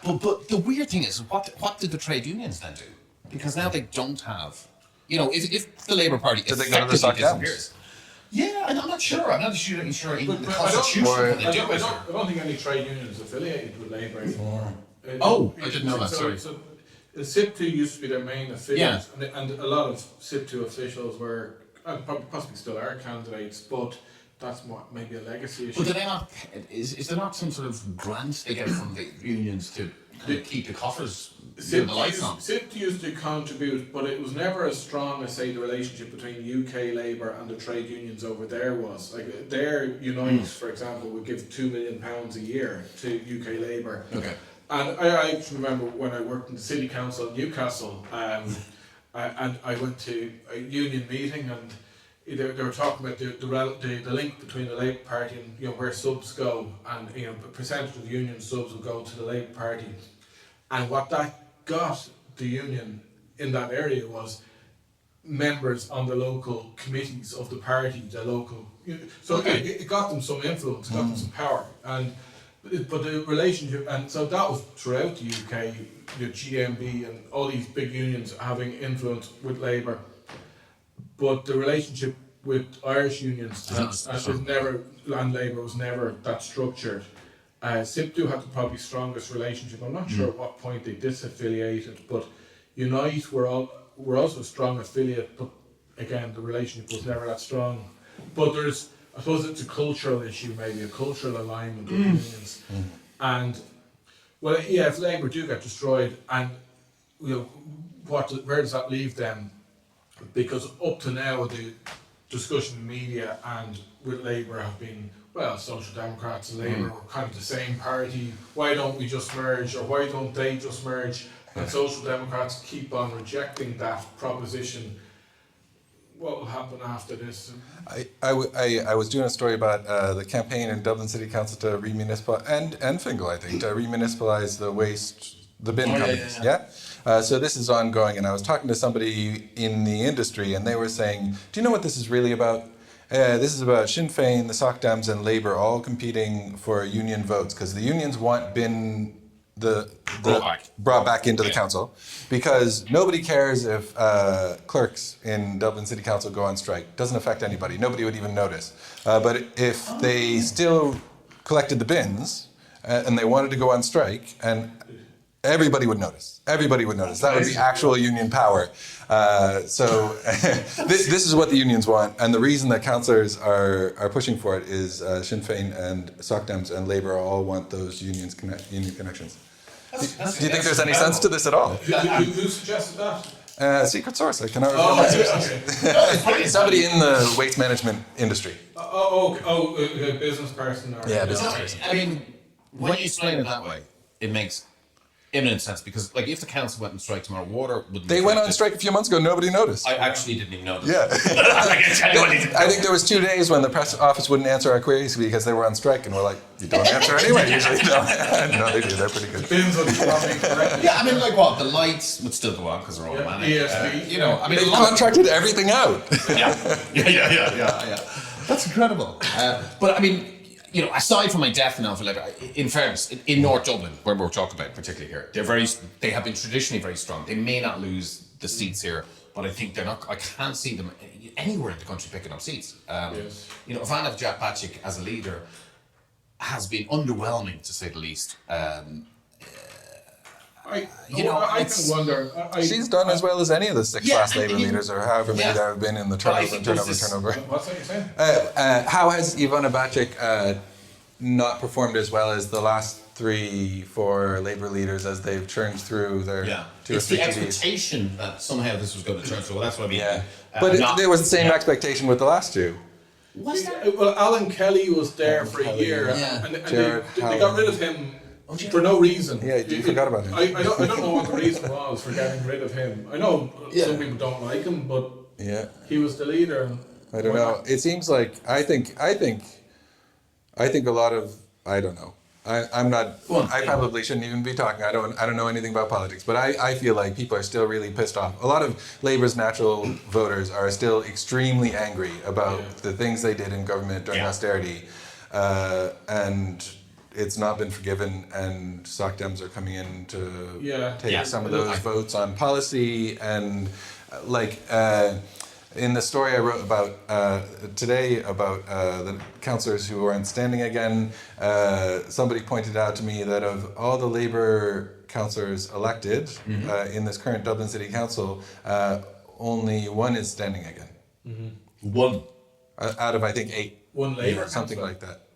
But the weird thing is, what did the trade unions then do? Because now they don't have... if the Labour Party effectively disappears... Yeah, I'm not sure. I'm not sure in the constitution
I don't think any trade union is affiliated with Labour anymore.
I didn't know that, sorry.
So SIP2 used to be their main affiliate, and a lot of SIP2 officials were, and possibly still are, candidates, but that's maybe a legacy issue.
But do they not, is there not some sort of grant they get from the unions to kind of keep the coffers,
SIPT
the lights on.
SIPT used to contribute, but it was never as strong as, say, the relationship between UK Labour and the trade unions over there was. Like, their Unite, for example, would give £2 million a year to UK Labour.
Okay.
And I actually remember when I worked in the City Council in Newcastle, and I went to a union meeting, and they were talking about the link between the Labour Party and where subs go, and a percentage of union subs will go to the Labour Party, and what that got the union in that area was members on the local committees of the party, the local. So it got them some influence, got them some power, but the relationship, and so that was throughout the UK, the GMB and all these big unions having influence with Labour. But the relationship with Irish unions and Labour was never that structured. SIPTU had the probably strongest relationship. I'm not sure at what point they disaffiliated, but Unite were also a strong affiliate, but again, the relationship was never that strong. But I suppose it's a cultural issue, maybe a cultural alignment with unions. And well, yeah, if Labour do get destroyed, and where does that leave them? Because up to now, the discussion in media and with Labour have been, well, Social Democrats and Labour were kind of the same party. Why don't we just merge, or why don't they just merge? And Social Democrats keep on rejecting that proposition. What will happen after this?
I was doing a story about the campaign in Dublin City Council to remunicipalize, and Fingal, I think, to remunicipalize the bin companies. So this is ongoing, and I was talking to somebody in the industry, and they were saying, do you know what this is really about? This is about Sinn Féin, the Soc Dems, and Labour all competing for union votes, because the unions want bin brought back into the council, because nobody cares if clerks in Dublin City Council go on strike. Doesn't affect anybody. Nobody would even notice. But if they still collected the bins and they wanted to go on strike, and everybody would notice. Everybody would notice. That would be actual union power. So this is what the unions want, and the reason that councillors are pushing for it is Sinn Féin and Soc Dems and Labour all want those union connections. Do you think there's any sense to this at all?
Who suggested that?
Secret source. I cannot remember. Somebody in the waste management industry.
A business person.
Business person.
I mean, when you explain it that way, it makes imminent sense, because like if the council went on strike tomorrow, water wouldn't.
They went on strike a few months ago. Nobody noticed.
I actually didn't even notice.
Yeah. I think there was 2 days when the press office wouldn't answer our queries because they were on strike, and we're like, you don't answer anyway. Usually, no, they do. They're pretty good.
Bins would be correctly.
Yeah, I mean, like what? The lights would still go on because they're automatic.
ESP.
I mean,
They contracted everything out.
Yeah. That's incredible. But I mean, aside from my death now, in fairness, in North Dublin, where we're talking about particularly here, they have been traditionally very strong. They may not lose the seats here, but I think they're not. I can't see them anywhere in the country picking up seats. Ivana Japacic as a leader has been underwhelming, to say the least.
I can wonder.
She's done as well as any of the 6 last Labour leaders, or however many there have been in the turnover.
What's that you're saying?
How has Ivana Bacik not performed as well as the last 3-4 Labour leaders as they've churned through their 2 or 3
It's the
TDs?
expectation that somehow this was going to turn. So that's what I mean.
Yeah, but there was the same expectation with the last 2.
Was there?
Well, Alan Kelly was there for a year, and they got rid of him for no reason.
Yeah, you forgot about him.
I don't know what the reason was for getting rid of him. I know some people don't like him, but he was the leader.
I don't know. It seems like I think a lot of I don't know. I'm not. I probably shouldn't even be talking. I don't know anything about politics, but I feel like people are still really pissed off. A lot of Labour's natural voters are still extremely angry about the things they did in government during austerity, and it's not been forgiven. And Soc Dems are coming in to take some of those votes on policy, and in the story I wrote about today about the councillors who aren't standing again, somebody pointed out to me that of all the Labour councillors elected in this current Dublin City Council, only 1 is standing again.
One
out of, I think, 8.
One Labour
something like that.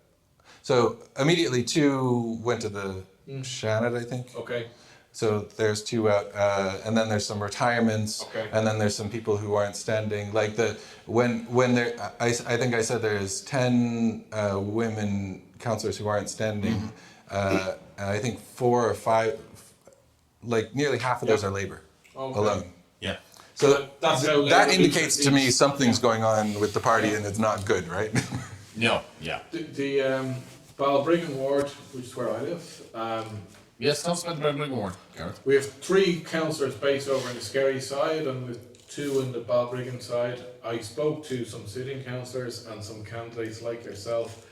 So immediately 2 went to the Shannon, I think.
Okay.
So there's 2 out, and then there's some retirements,
Okay.
and then there's some people who aren't standing. Like when there, I think I said there's 10 women councillors who aren't standing, and I think 4 or 5, like nearly half of those are Labour alone.
Yeah.
So
That's how
that
Labour
indicates to me
leads.
something's going on with the party, and it's not good, right?
No. Yeah.
The Balbriggan ward, which is where I live,
Yes, tell us about the Balbriggan ward, Gareth.
we have 3 councillors based over in the Skerry side and with 2 in the Balbriggan side. I spoke to some sitting councillors and some candidates like yourself,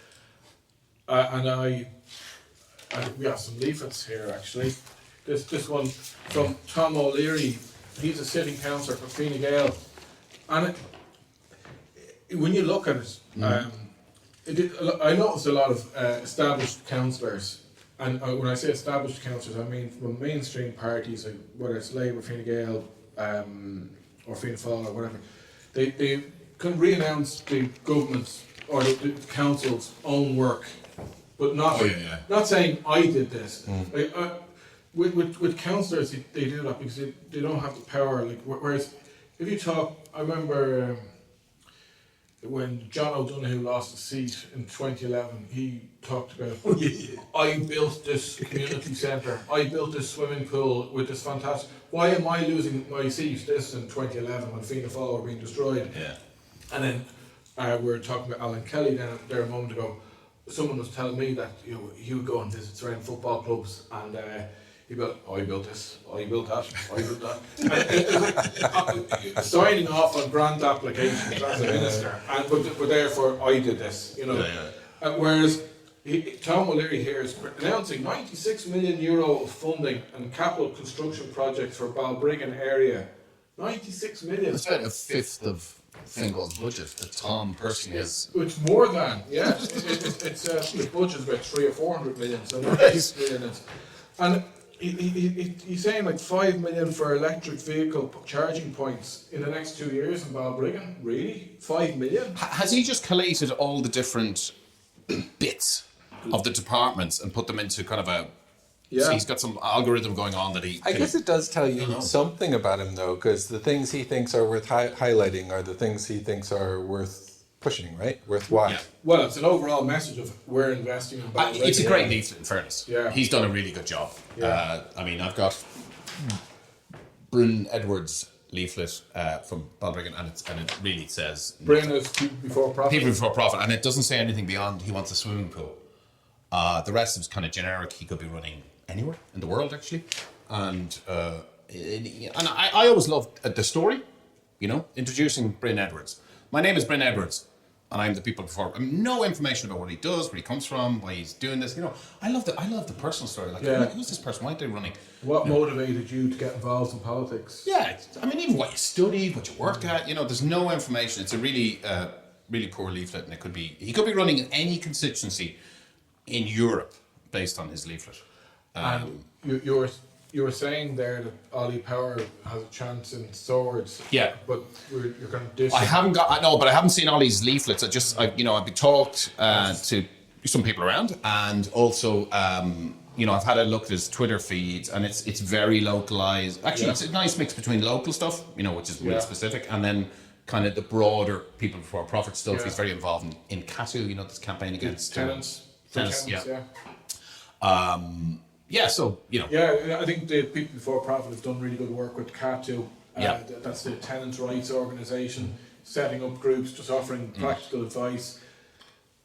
and we have some leaflets here actually. This one from Tom O'Leary. He's a sitting councillor for Fine Gael, and when you look at it, I noticed a lot of established councillors. And when I say established councillors, I mean from mainstream parties, like whether it's Labour, Fine Gael, or Fianna Fáil, or whatever. They can re-announce the government's or the council's own work, but not not saying I did this. Like, with councillors, they do that because they don't have the power. Like whereas if you talk, I remember. When John O'Donoghue lost the seat in 2011, he talked about, I built this community centre, I built this swimming pool with this fantastic, why am I losing my seat? This in 2011 when Fianna Fáil were being destroyed.
Yeah.
And then we were talking about Alan Kelly there a moment ago. Someone was telling me that he would go and visit certain football clubs and he built, I built this, I built that, I built that. And it was like, signing off on grant applications as a minister, but therefore I did this, whereas Tom O'Leary here is announcing €96 million of funding and capital construction projects for Balbriggan area. 96 million.
It's about a fifth of Fingal's budget that Tom personally has.
It's more than, yeah. It's the budget's about 300 or 400 million, so 96 million is. And he's saying like 5 million for electric vehicle charging points in the next 2 years in Balbriggan. Really? 5 million?
Has he just collated all the different bits of the departments and put them into kind of a?
Yeah.
So he's got some algorithm going on that he.
I guess it does tell you something about him, though, because the things he thinks are worth highlighting are the things he thinks are worth pushing, right? Worthwhile.
Yeah.
Well, it's an overall message of we're investing in Balbriggan.
It's a great leaflet, in fairness.
Yeah.
He's done a really good job.
Yeah.
I mean, I've got Bryn Edwards' leaflet from Balbriggan, and it really says
Bryn is people before profit.
people before profit, and it doesn't say anything beyond he wants a swimming pool. The rest is kind of generic. He could be running anywhere in the world, actually, and I always loved the story, introducing Bryn Edwards. My name is Bryn Edwards, and I'm the people before. No information about what he does, where he comes from, why he's doing this. I love the personal story. Like, who's this person? Why are they running?
What motivated you to get involved in politics?
Yeah, I mean, even what you studied, what you work at. There's no information. It's a really, really poor leaflet, and he could be running in any constituency in Europe based on his leaflet.
And you were saying there that Ollie Power has a chance in Swords.
Yeah.
But you're kind of dishing.
I haven't seen Ollie's leaflets. I've been talked to some people around, and also I've had a look at his Twitter feeds, and it's very localized. Actually, it's a nice mix between local stuff, which is really specific, and then kind of the broader people before profit stuff.
Yeah.
He's very involved in CATU, this campaign against
tenants.
So
Yeah, I think the people before profit have done really good work with CATU.
Yeah.
That's the tenants' rights organisation, setting up groups, just offering practical advice.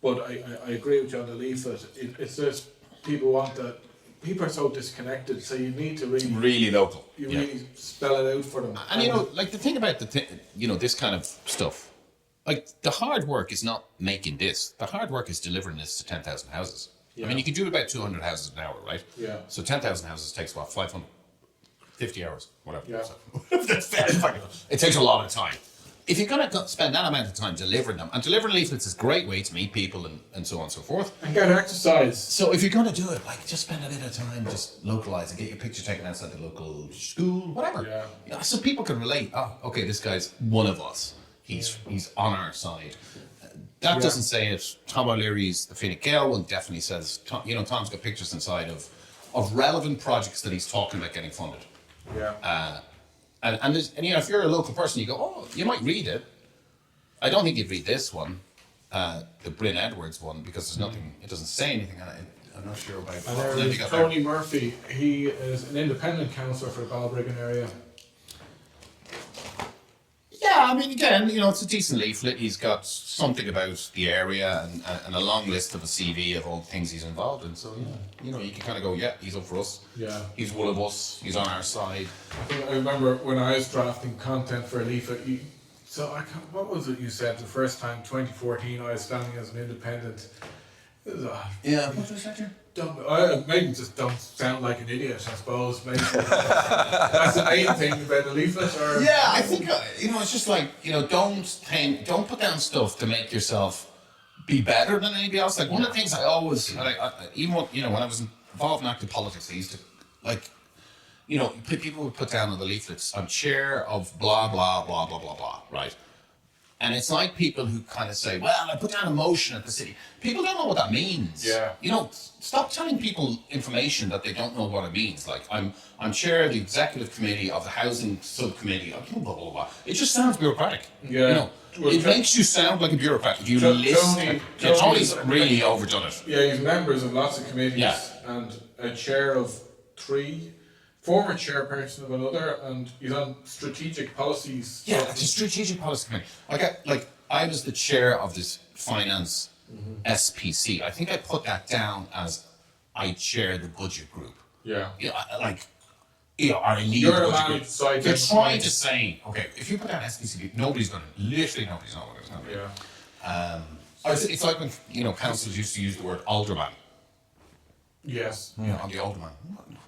But I agree with you on the leaflet. It's just people want that. People are so disconnected, so you need to
really local.
You really spell it out for them.
And the thing about this kind of stuff, like the hard work is not making this. The hard work is delivering this to 10,000 houses.
Yeah.
I mean, you can do about 200 houses an hour, right?
Yeah.
So 10,000 houses takes 550 hours, whatever.
Yeah.
So, it takes a lot of time. If you're going to spend that amount of time delivering them, and delivering leaflets is a great way to meet people and so on and so forth.
And get exercise.
So if you're going to do it, just spend a bit of time, just localise and get your picture taken outside the local school, whatever. Yeah. So people can relate. Oh, okay, this guy's one of us. He's on our side. That doesn't say it. Tom O'Leary's the Fine Gael one definitely says, Tom's got pictures inside of of relevant projects that he's talking about getting funded.
Yeah.
And if you're a local person, you go, oh, you might read it. I don't think you'd read this one, the Bryn Edwards one, because there's nothing. It doesn't say anything on it. I'm not sure about.
And there is Tony Murphy. He is an independent councillor for the Balbriggan area.
Yeah, I mean, again, it's a decent leaflet. He's got something about the area and a long list of a CV of all the things he's involved in. So, you can kind of go, yeah, he's up for us.
Yeah.
He's one of us. He's on our side.
I remember when I was drafting content for a leaflet, what was it you said the first time, 2014, I was standing as an independent.
Yeah, what was that here?
Maybe just don't sound like an idiot, I suppose. Maybe that's the main thing about the leaflet. Or
yeah, I think it's just like don't put down stuff to make yourself be better than anybody else. Like one of the things I always, even when I was involved in active politics, I used to people would put down on the leaflets, I'm chair of blah blah blah blah blah blah, right? And it's like people who kind of say, well, I put down a motion at the city. People don't know what that means.
Yeah.
Stop telling people information that they don't know what it means. Like, I'm chair of the executive committee of the housing subcommittee, blah, blah, blah, blah. It just sounds bureaucratic.
Yeah.
It makes you sound like a bureaucrat. If you listen, Tony's really overdone it.
Yeah, he's members of lots of committees and a chair of 3, former chairperson of another, and he's on strategic policies.
Yeah, it's a strategic policy committee. I was the chair of this finance SPC. I think I put that down as I chair the budget group.
Yeah.
Our lead
You're a
budget
man
group.
inside
They're
them.
trying to say, okay, if you put down SPC, nobody's going to, literally nobody's know what it's going to be.
Yeah.
It's like when, councillors used to use the word alderman.
Yes.
On the alderman.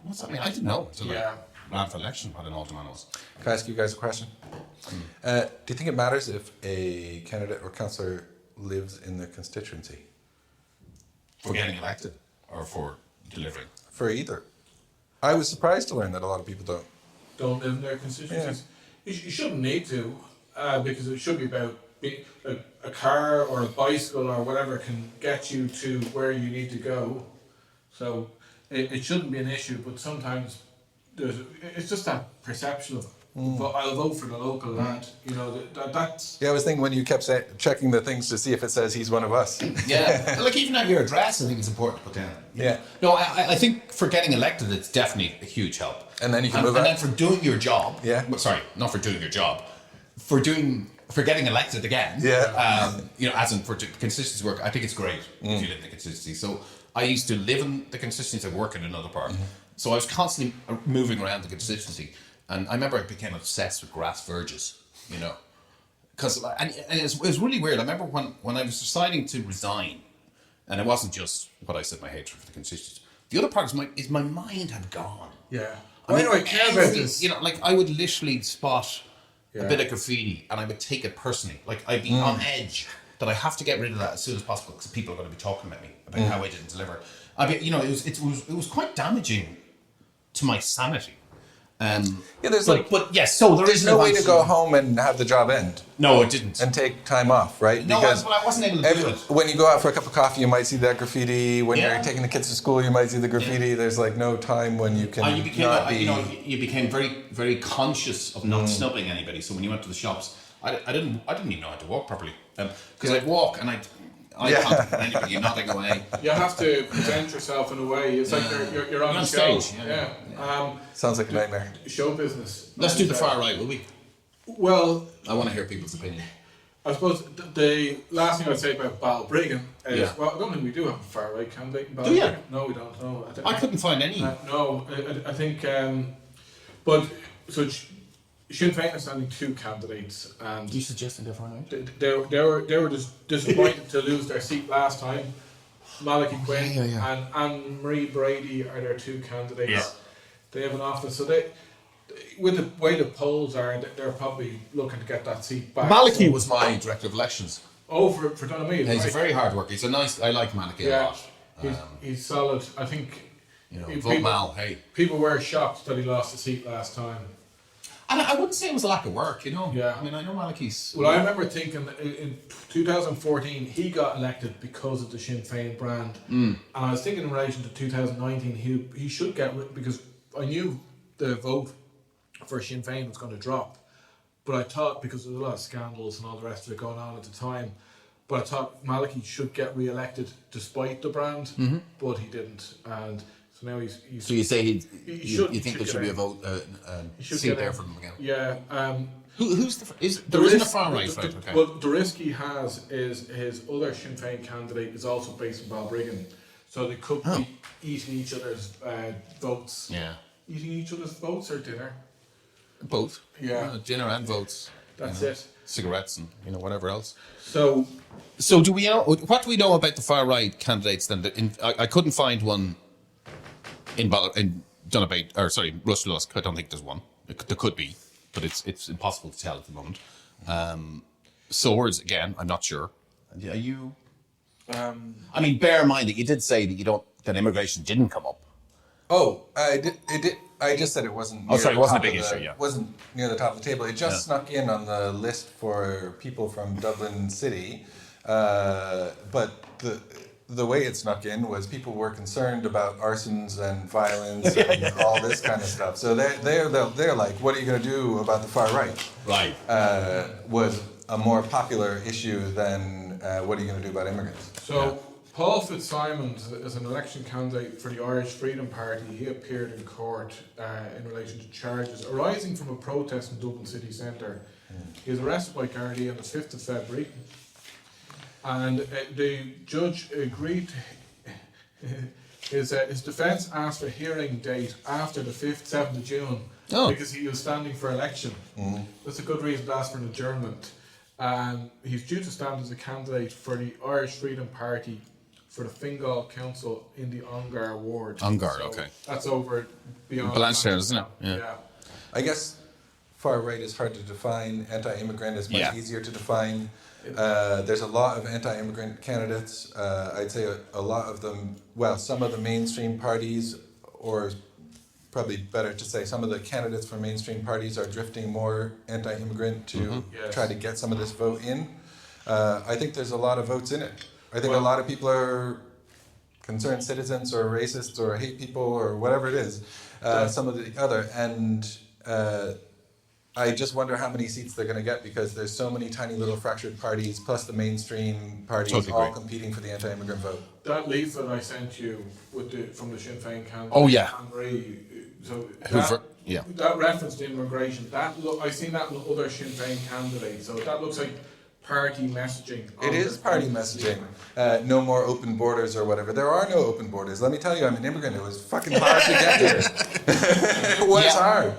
What's that mean? I didn't know until I ran for election what an alderman was.
Can I ask you guys a question? Do you think it matters if a candidate or councillor lives in the constituency?
For getting elected or for delivering?
For either. I was surprised to learn that a lot of people
don't live in their constituencies. You shouldn't need to, because it should be about a car or a bicycle or whatever can get you to where you need to go. So it shouldn't be an issue, but sometimes it's just that perception of I'll vote for the local lad. That's.
Yeah, I was thinking when you kept checking the things to see if it says he's one of us.
Yeah, like even at your address, I think it's important to put down.
Yeah.
No, I think for getting elected, it's definitely a huge help.
And then you can move on.
And then for doing your job.
Yeah.
Well, sorry, not for doing your job. For getting elected again.
Yeah.
As in for consistency work, I think it's great if you live in the consistency. So I used to live in the consistency and work in another part. So I was constantly moving around the consistency. And I remember I became obsessed with grass verges, because it was really weird. I remember when I was deciding to resign, and it wasn't just what I said, my hatred for the constituency. The other part is my mind had gone.
Yeah. Why do I care about this?
I would literally spot a bit of graffiti, and I would take it personally. Like I'd be on edge that I have to get rid of that as soon as possible because people are going to be talking about me about how I didn't deliver. I mean, it was quite damaging to my sanity.
There's
so there is
no way to go home and have the job end.
No, it didn't.
And take time off, right?
No,
because
I wasn't able to do it.
When you go out for a cup of coffee, you might see that graffiti. When you're taking the kids to school, you might see the graffiti. There's no time when you can
you became very, very conscious of not snubbing anybody. So when you went to the shops, I didn't even know how to walk properly because I'd walk and I'd contact with anybody, you're nodding away.
You have to present yourself in a way. It's like you're on
stage.
Sounds like a nightmare.
Show business.
Let's do the far right, will we?
Well,
I want to hear people's opinion.
I suppose the last thing I'd say about Balbriggan is, well, I don't think we do have a far right candidate in Balbriggan.
Do you?
No, we don't. No,
I couldn't find any.
No, I think, but so Sinn Féin are standing 2 candidates, and
you suggesting they're far right?
They were just disappointed to lose their seat last time. Malachy Quinn and Anne-Marie Brady are their 2 candidates.
Yeah.
They have an office, so with the way the polls are, they're probably looking to get that seat back.
Malachy was my director of elections.
Oh, for Donabate.
He's a very hard worker. I like Malachy a lot.
He's solid. I think.
Vote Mal. Hey.
People were shocked that he lost the seat last time.
And I wouldn't say it was a lack of work, you know.
Yeah.
I mean, I know Malachi's.
Well, I remember thinking that in 2014 he got elected because of the Sinn Féin brand, and I was thinking in relation to 2019 he should get, because I knew the vote for Sinn Féin was going to drop, but I thought, because there was a lot of scandals and all the rest of it going on at the time, but I thought Malachy should get re-elected despite the brand, but he didn't, and so now he's
So you say you
should
think there should be a vote, seat there for him again?
yeah.
Who's there isn't a far right vote? Okay.
Well, the risk he has is his other Sinn Féin candidate is also based in Balbriggan, so they could be eating each other's votes.
Yeah.
Eating each other's votes or dinner.
Both.
Yeah.
Dinner and votes.
That's
you know,
it.
Cigarettes and whatever else.
So
do we know what do we know about the far right candidates then? I couldn't find one in Donabate, or sorry, Lusk. I don't think there's one. There could be, but it's impossible to tell at the moment. Swords again, I'm not sure. Are you? I mean, bear in mind that you did say that immigration didn't come up.
Oh, I just said it wasn't.
Oh, sorry, it wasn't a big
issue.
issue. Yeah,
Wasn't near the top of the table. It just snuck in on the list for people from Dublin City, but the way it snuck in was people were concerned about arsons and violence and all this kind of stuff. So they're like, what are you going to do about the far right?
right.
Was a more popular issue than what are you going to do about immigrants?
So Paul Fitzsimons is an election candidate for the Irish Freedom Party. He appeared in court in relation to charges arising from a protest in Dublin city centre. He was arrested by Gardaí on the 5th of February, and the judge agreed. His defence asked for a hearing date after the 7th of June because he was standing for election. That's a good reason to ask for an adjournment. He's due to stand as a candidate for the Irish Freedom Party for the Fingal Council in the Ongar ward.
Ongar,
So
okay.
That's over beyond
Blanchard, isn't it?
Yeah.
I guess far right is hard to define. Anti-immigrant is much easier to define. There's a lot of anti-immigrant candidates. I'd say a lot of them, well, some of the mainstream parties, or probably better to say some of the candidates for mainstream parties are drifting more anti-immigrant to try to get some of this vote in. I think there's a lot of votes in it. I think a lot of people are concerned citizens or racists or hate people or whatever it is, some of the other. And I just wonder how many seats they're going to get, because there's so many tiny little fractured parties plus the mainstream parties all competing for the anti-immigrant vote.
That leaflet I sent you from the Sinn Féin candidate.
Oh, yeah.
Anne-Marie, so
that
reference to immigration, I've seen that in other Sinn Féin candidates, so that looks like party messaging.
It is party messaging. No more open borders or whatever. There are no open borders. Let me tell you, I'm an immigrant. It was fucking hard to get here. It was hard.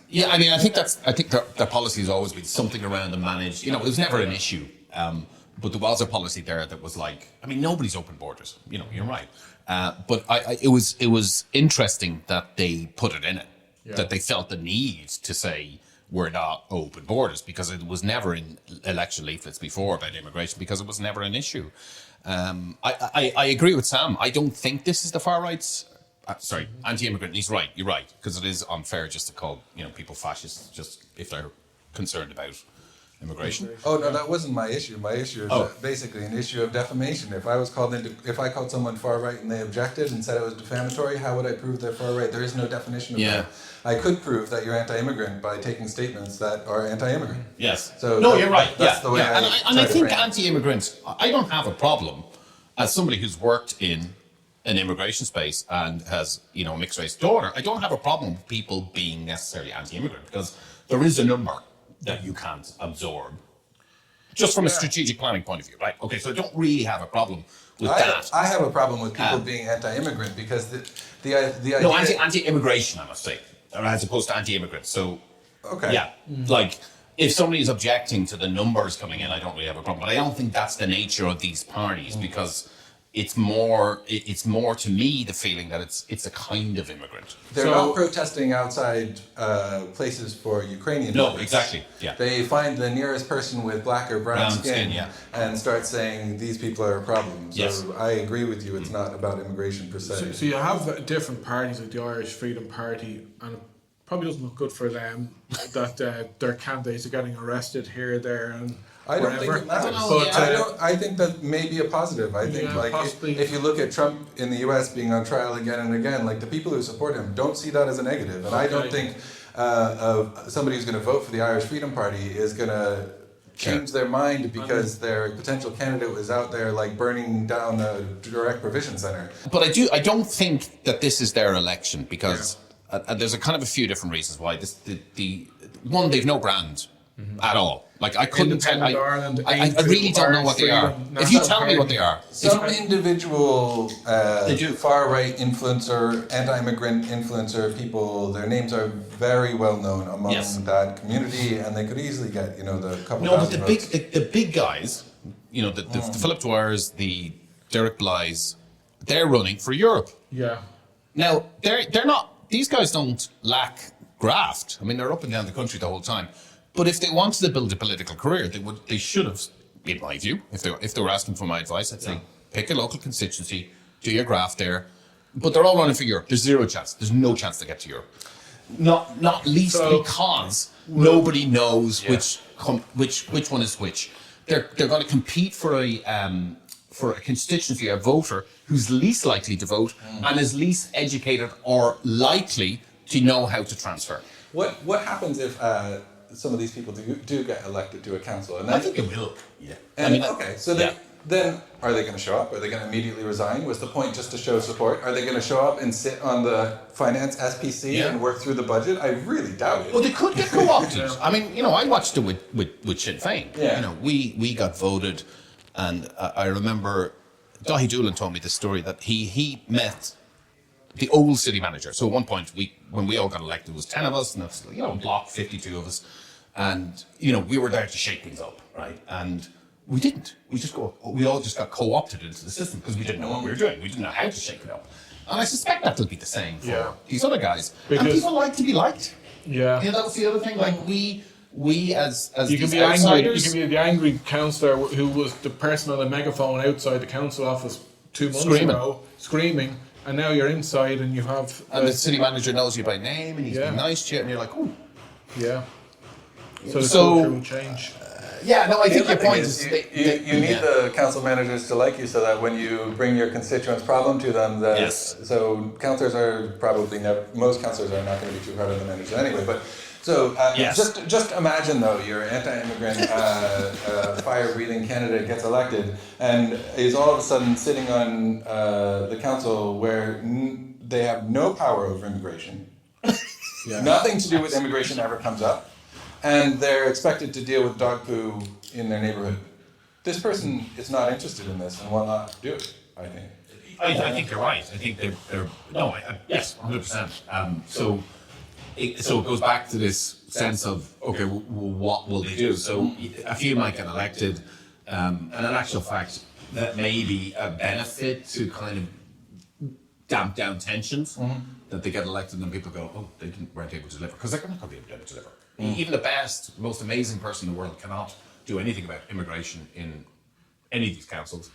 Yeah, I mean, I think their policy has always been something around the managed. It was never an issue. But there was a policy there that was like, I mean, nobody's open borders. You're right. But it was interesting that they put it in it, that they felt the need to say we're not open borders, because it was never in election leaflets before about immigration, because it was never an issue. I agree with Sam. I don't think this is the far right's. Anti-immigrant. He's right. You're right, because it is unfair just to call people fascists just if they're concerned about immigration.
Oh no, that wasn't my issue. My issue is basically an issue of defamation. If I called someone far right and they objected and said it was defamatory, how would I prove they're far right? There is no definition of that. I could prove that you're anti-immigrant by taking statements that are anti-immigrant.
Yes.
So
you're right.
That's the way
I think anti-immigrants. I don't have a problem as somebody who's worked in an immigration space and has a mixed race daughter. I don't have a problem with people being necessarily anti-immigrant, because there is a number that you can't absorb just from a strategic planning point of view, right? Okay, so I don't really have a problem with that.
I have a problem with people being anti-immigrant, because the idea...
No, anti-immigration, I must say, as opposed to anti-immigrant. So, like, if somebody is objecting to the numbers coming in, I don't really have a problem. But I don't think that's the nature of these parties, because it's more to me the feeling that it's a kind of immigrant.
They're not protesting outside places for Ukrainian
No,
immigrants.
exactly. Yeah.
They find the nearest person with black or brown skin and start saying these people are a problem. So I agree with you, it's not about immigration per se.
So you have different parties like the Irish Freedom Party, and probably doesn't look good for them that their candidates are getting arrested here, there, and
I don't
wherever.
think it matters.
But,
I think that may be a positive. I think
Yeah,
like
possibly.
if you look at Trump in the US being on trial again and again, like the people who support him don't see that as a negative. And I don't think somebody who's going to vote for the Irish Freedom Party is going to change their mind because their potential candidate was out there like burning down a direct provision centre.
But I don't think that this is their election because there's a kind of a few different reasons why. The one, they've no brand at all. Like I couldn't tell.
Independent Ireland,
I really don't know what they are.
Freedom,
If you
National
tell me what
Party.
they are,
Some individual
They do.
far-right influencer, anti-immigrant influencer people, their names are very well known among
Yes.
that community, and they could easily get, the couple
no, but
thousand votes.
the big guys, the Philip Dwyers, the Derek Bly's, they're running for Europe.
Yeah.
Now they're not. These guys don't lack graft. I mean, they're up and down the country the whole time. But if they wanted to build a political career, they should have, in my view, if they were asking for my advice, I'd say pick a local constituency, do your graft there. But they're all running for Europe. There's zero chance. There's no chance to get to Europe. Not least because nobody knows which one is which. They're going to compete for a constituency, a voter who's least likely to vote and is least educated or likely to know how to transfer.
What happens if some of these people do get elected to a council? And
I think it will. Yeah.
And, then are they going to show up? Are they going to immediately resign? Was the point just to show support? Are they going to show up and sit on the finance SPC and work through the budget? I really doubt it.
Well, they could get co-opted. I mean, I watched it with Sinn Féin.
Yeah.
We got voted, and I remember Daithí Doolan told me this story that he met the old city manager. So at one point, when we all got elected, it was 10 of us, and that's block 52 of us, and we were there to shake things up, right? And we didn't. We all just got co-opted into the system because we didn't know what we were doing. We didn't know how to shake it up. And I suspect that'll be the same for these other guys. And people like to be liked.
Yeah.
That was the other thing. Like we as
You can
these
be angry. You
outsiders,
can be the angry councillor who was the person on the megaphone outside the council office 2 months
Screaming.
ago, screaming, and now you're inside and you have.
and the city manager knows you by name and he's been nice to you, and you're like, oh.
Yeah. So the
So-
culture will change.
Yeah, no, I think your
The thing
point
is,
is
you need the council managers to like you so that when you bring your constituents' problem to them, that
Yes.
so councillors are probably never, most councillors are not going to be too hard on the managers anyway. But so
Yes.
just imagine though, your anti-immigrant fire-breathing candidate gets elected and is all of a sudden sitting on the council where they have no power over immigration. Nothing to do with immigration ever comes up. And they're expected to deal with dog poo in their neighborhood. This person is not interested in this and will not do it, I think.
I think you're right. I think they're no, yes, 100%. So it goes back to this sense of okay, what will they do? So a few might get elected, and in actual fact, that may be a benefit to kind of damp down tensions. That they get elected and people go, oh, they weren't able to deliver because they're not going to be able to deliver. Even the best, most amazing person in the world cannot do anything about immigration in any of these councils,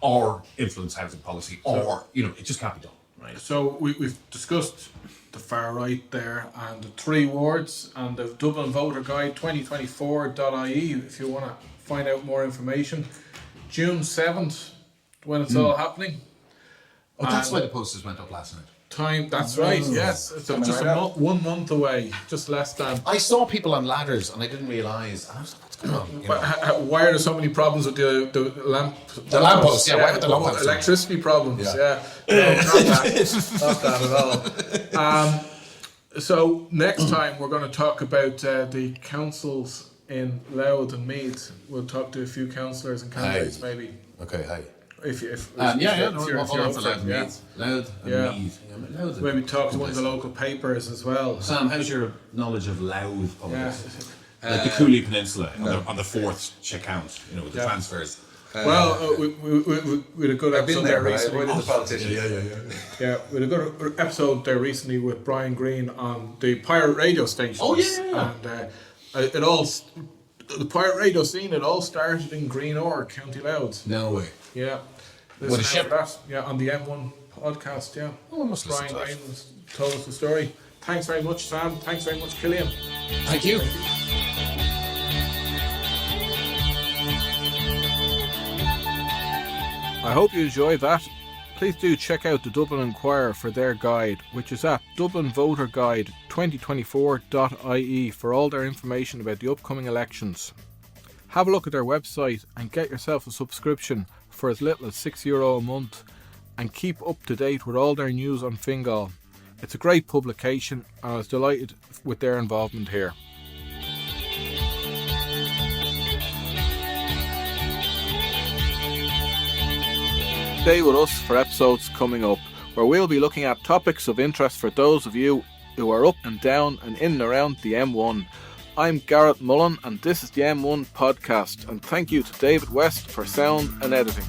or influence housing policy, or it just can't be done, right?
So we've discussed the far right there and the 3 wards and the Dublin Voter Guide 2024.ie if you want to find out more information. June 7th when it's all happening.
Oh, that's why the posters went up last night.
That's right, yes. It's just
right up.
1 month away, just less than.
I saw people on ladders and I didn't realise. And I was like, what's going on?
Why are there so many problems with the lamp?
The lampposts, why with the lampposts?
Electricity problems, No, not that at all. So next time we're going to talk about the councils in Louth and Meath. We'll talk to a few councillors and candidates maybe.
Okay, hi.
If
Hold
you're
on for
up
Loud
for it,
and Meath. Loud and
Yeah.
Meath. Loud
Maybe talk to one of the local papers as well.
Sam, how's your knowledge of Louth politics?
Yeah.
Like the Cooley Peninsula on the 4th account, with the transfers.
Well, we had a good
I've been
episode
there,
there
but I
recently.
avoided the politicians.
Yeah, we had a good episode there recently with Brian Green on the pirate radio stations.
Oh, yeah.
And the pirate radio scene, it all started in Greenore, County Louth.
No way.
Yeah.
With a
Listen out
ship?
for that. Yeah, on the M1 podcast, yeah.
Oh, I must listen
Brian
to that.
Green told us the story. Thanks very much, Sam. Thanks very much, Killian.
Thank you.
I hope you enjoyed that. Please do check out the Dublin Inquirer for their guide, which is at Dublin Voter Guide 2024.ie for all their information about the upcoming elections. Have a look at their website and get yourself a subscription for as little as €6 a month and keep up to date with all their news on Fingal. It's a great publication and I was delighted with their involvement here. Stay with us for episodes coming up where we'll be looking at topics of interest for those of you who are up and down and in and around the M1. I'm Garrett Mullen and this is the M1 podcast, and thank you to David West for sound and editing.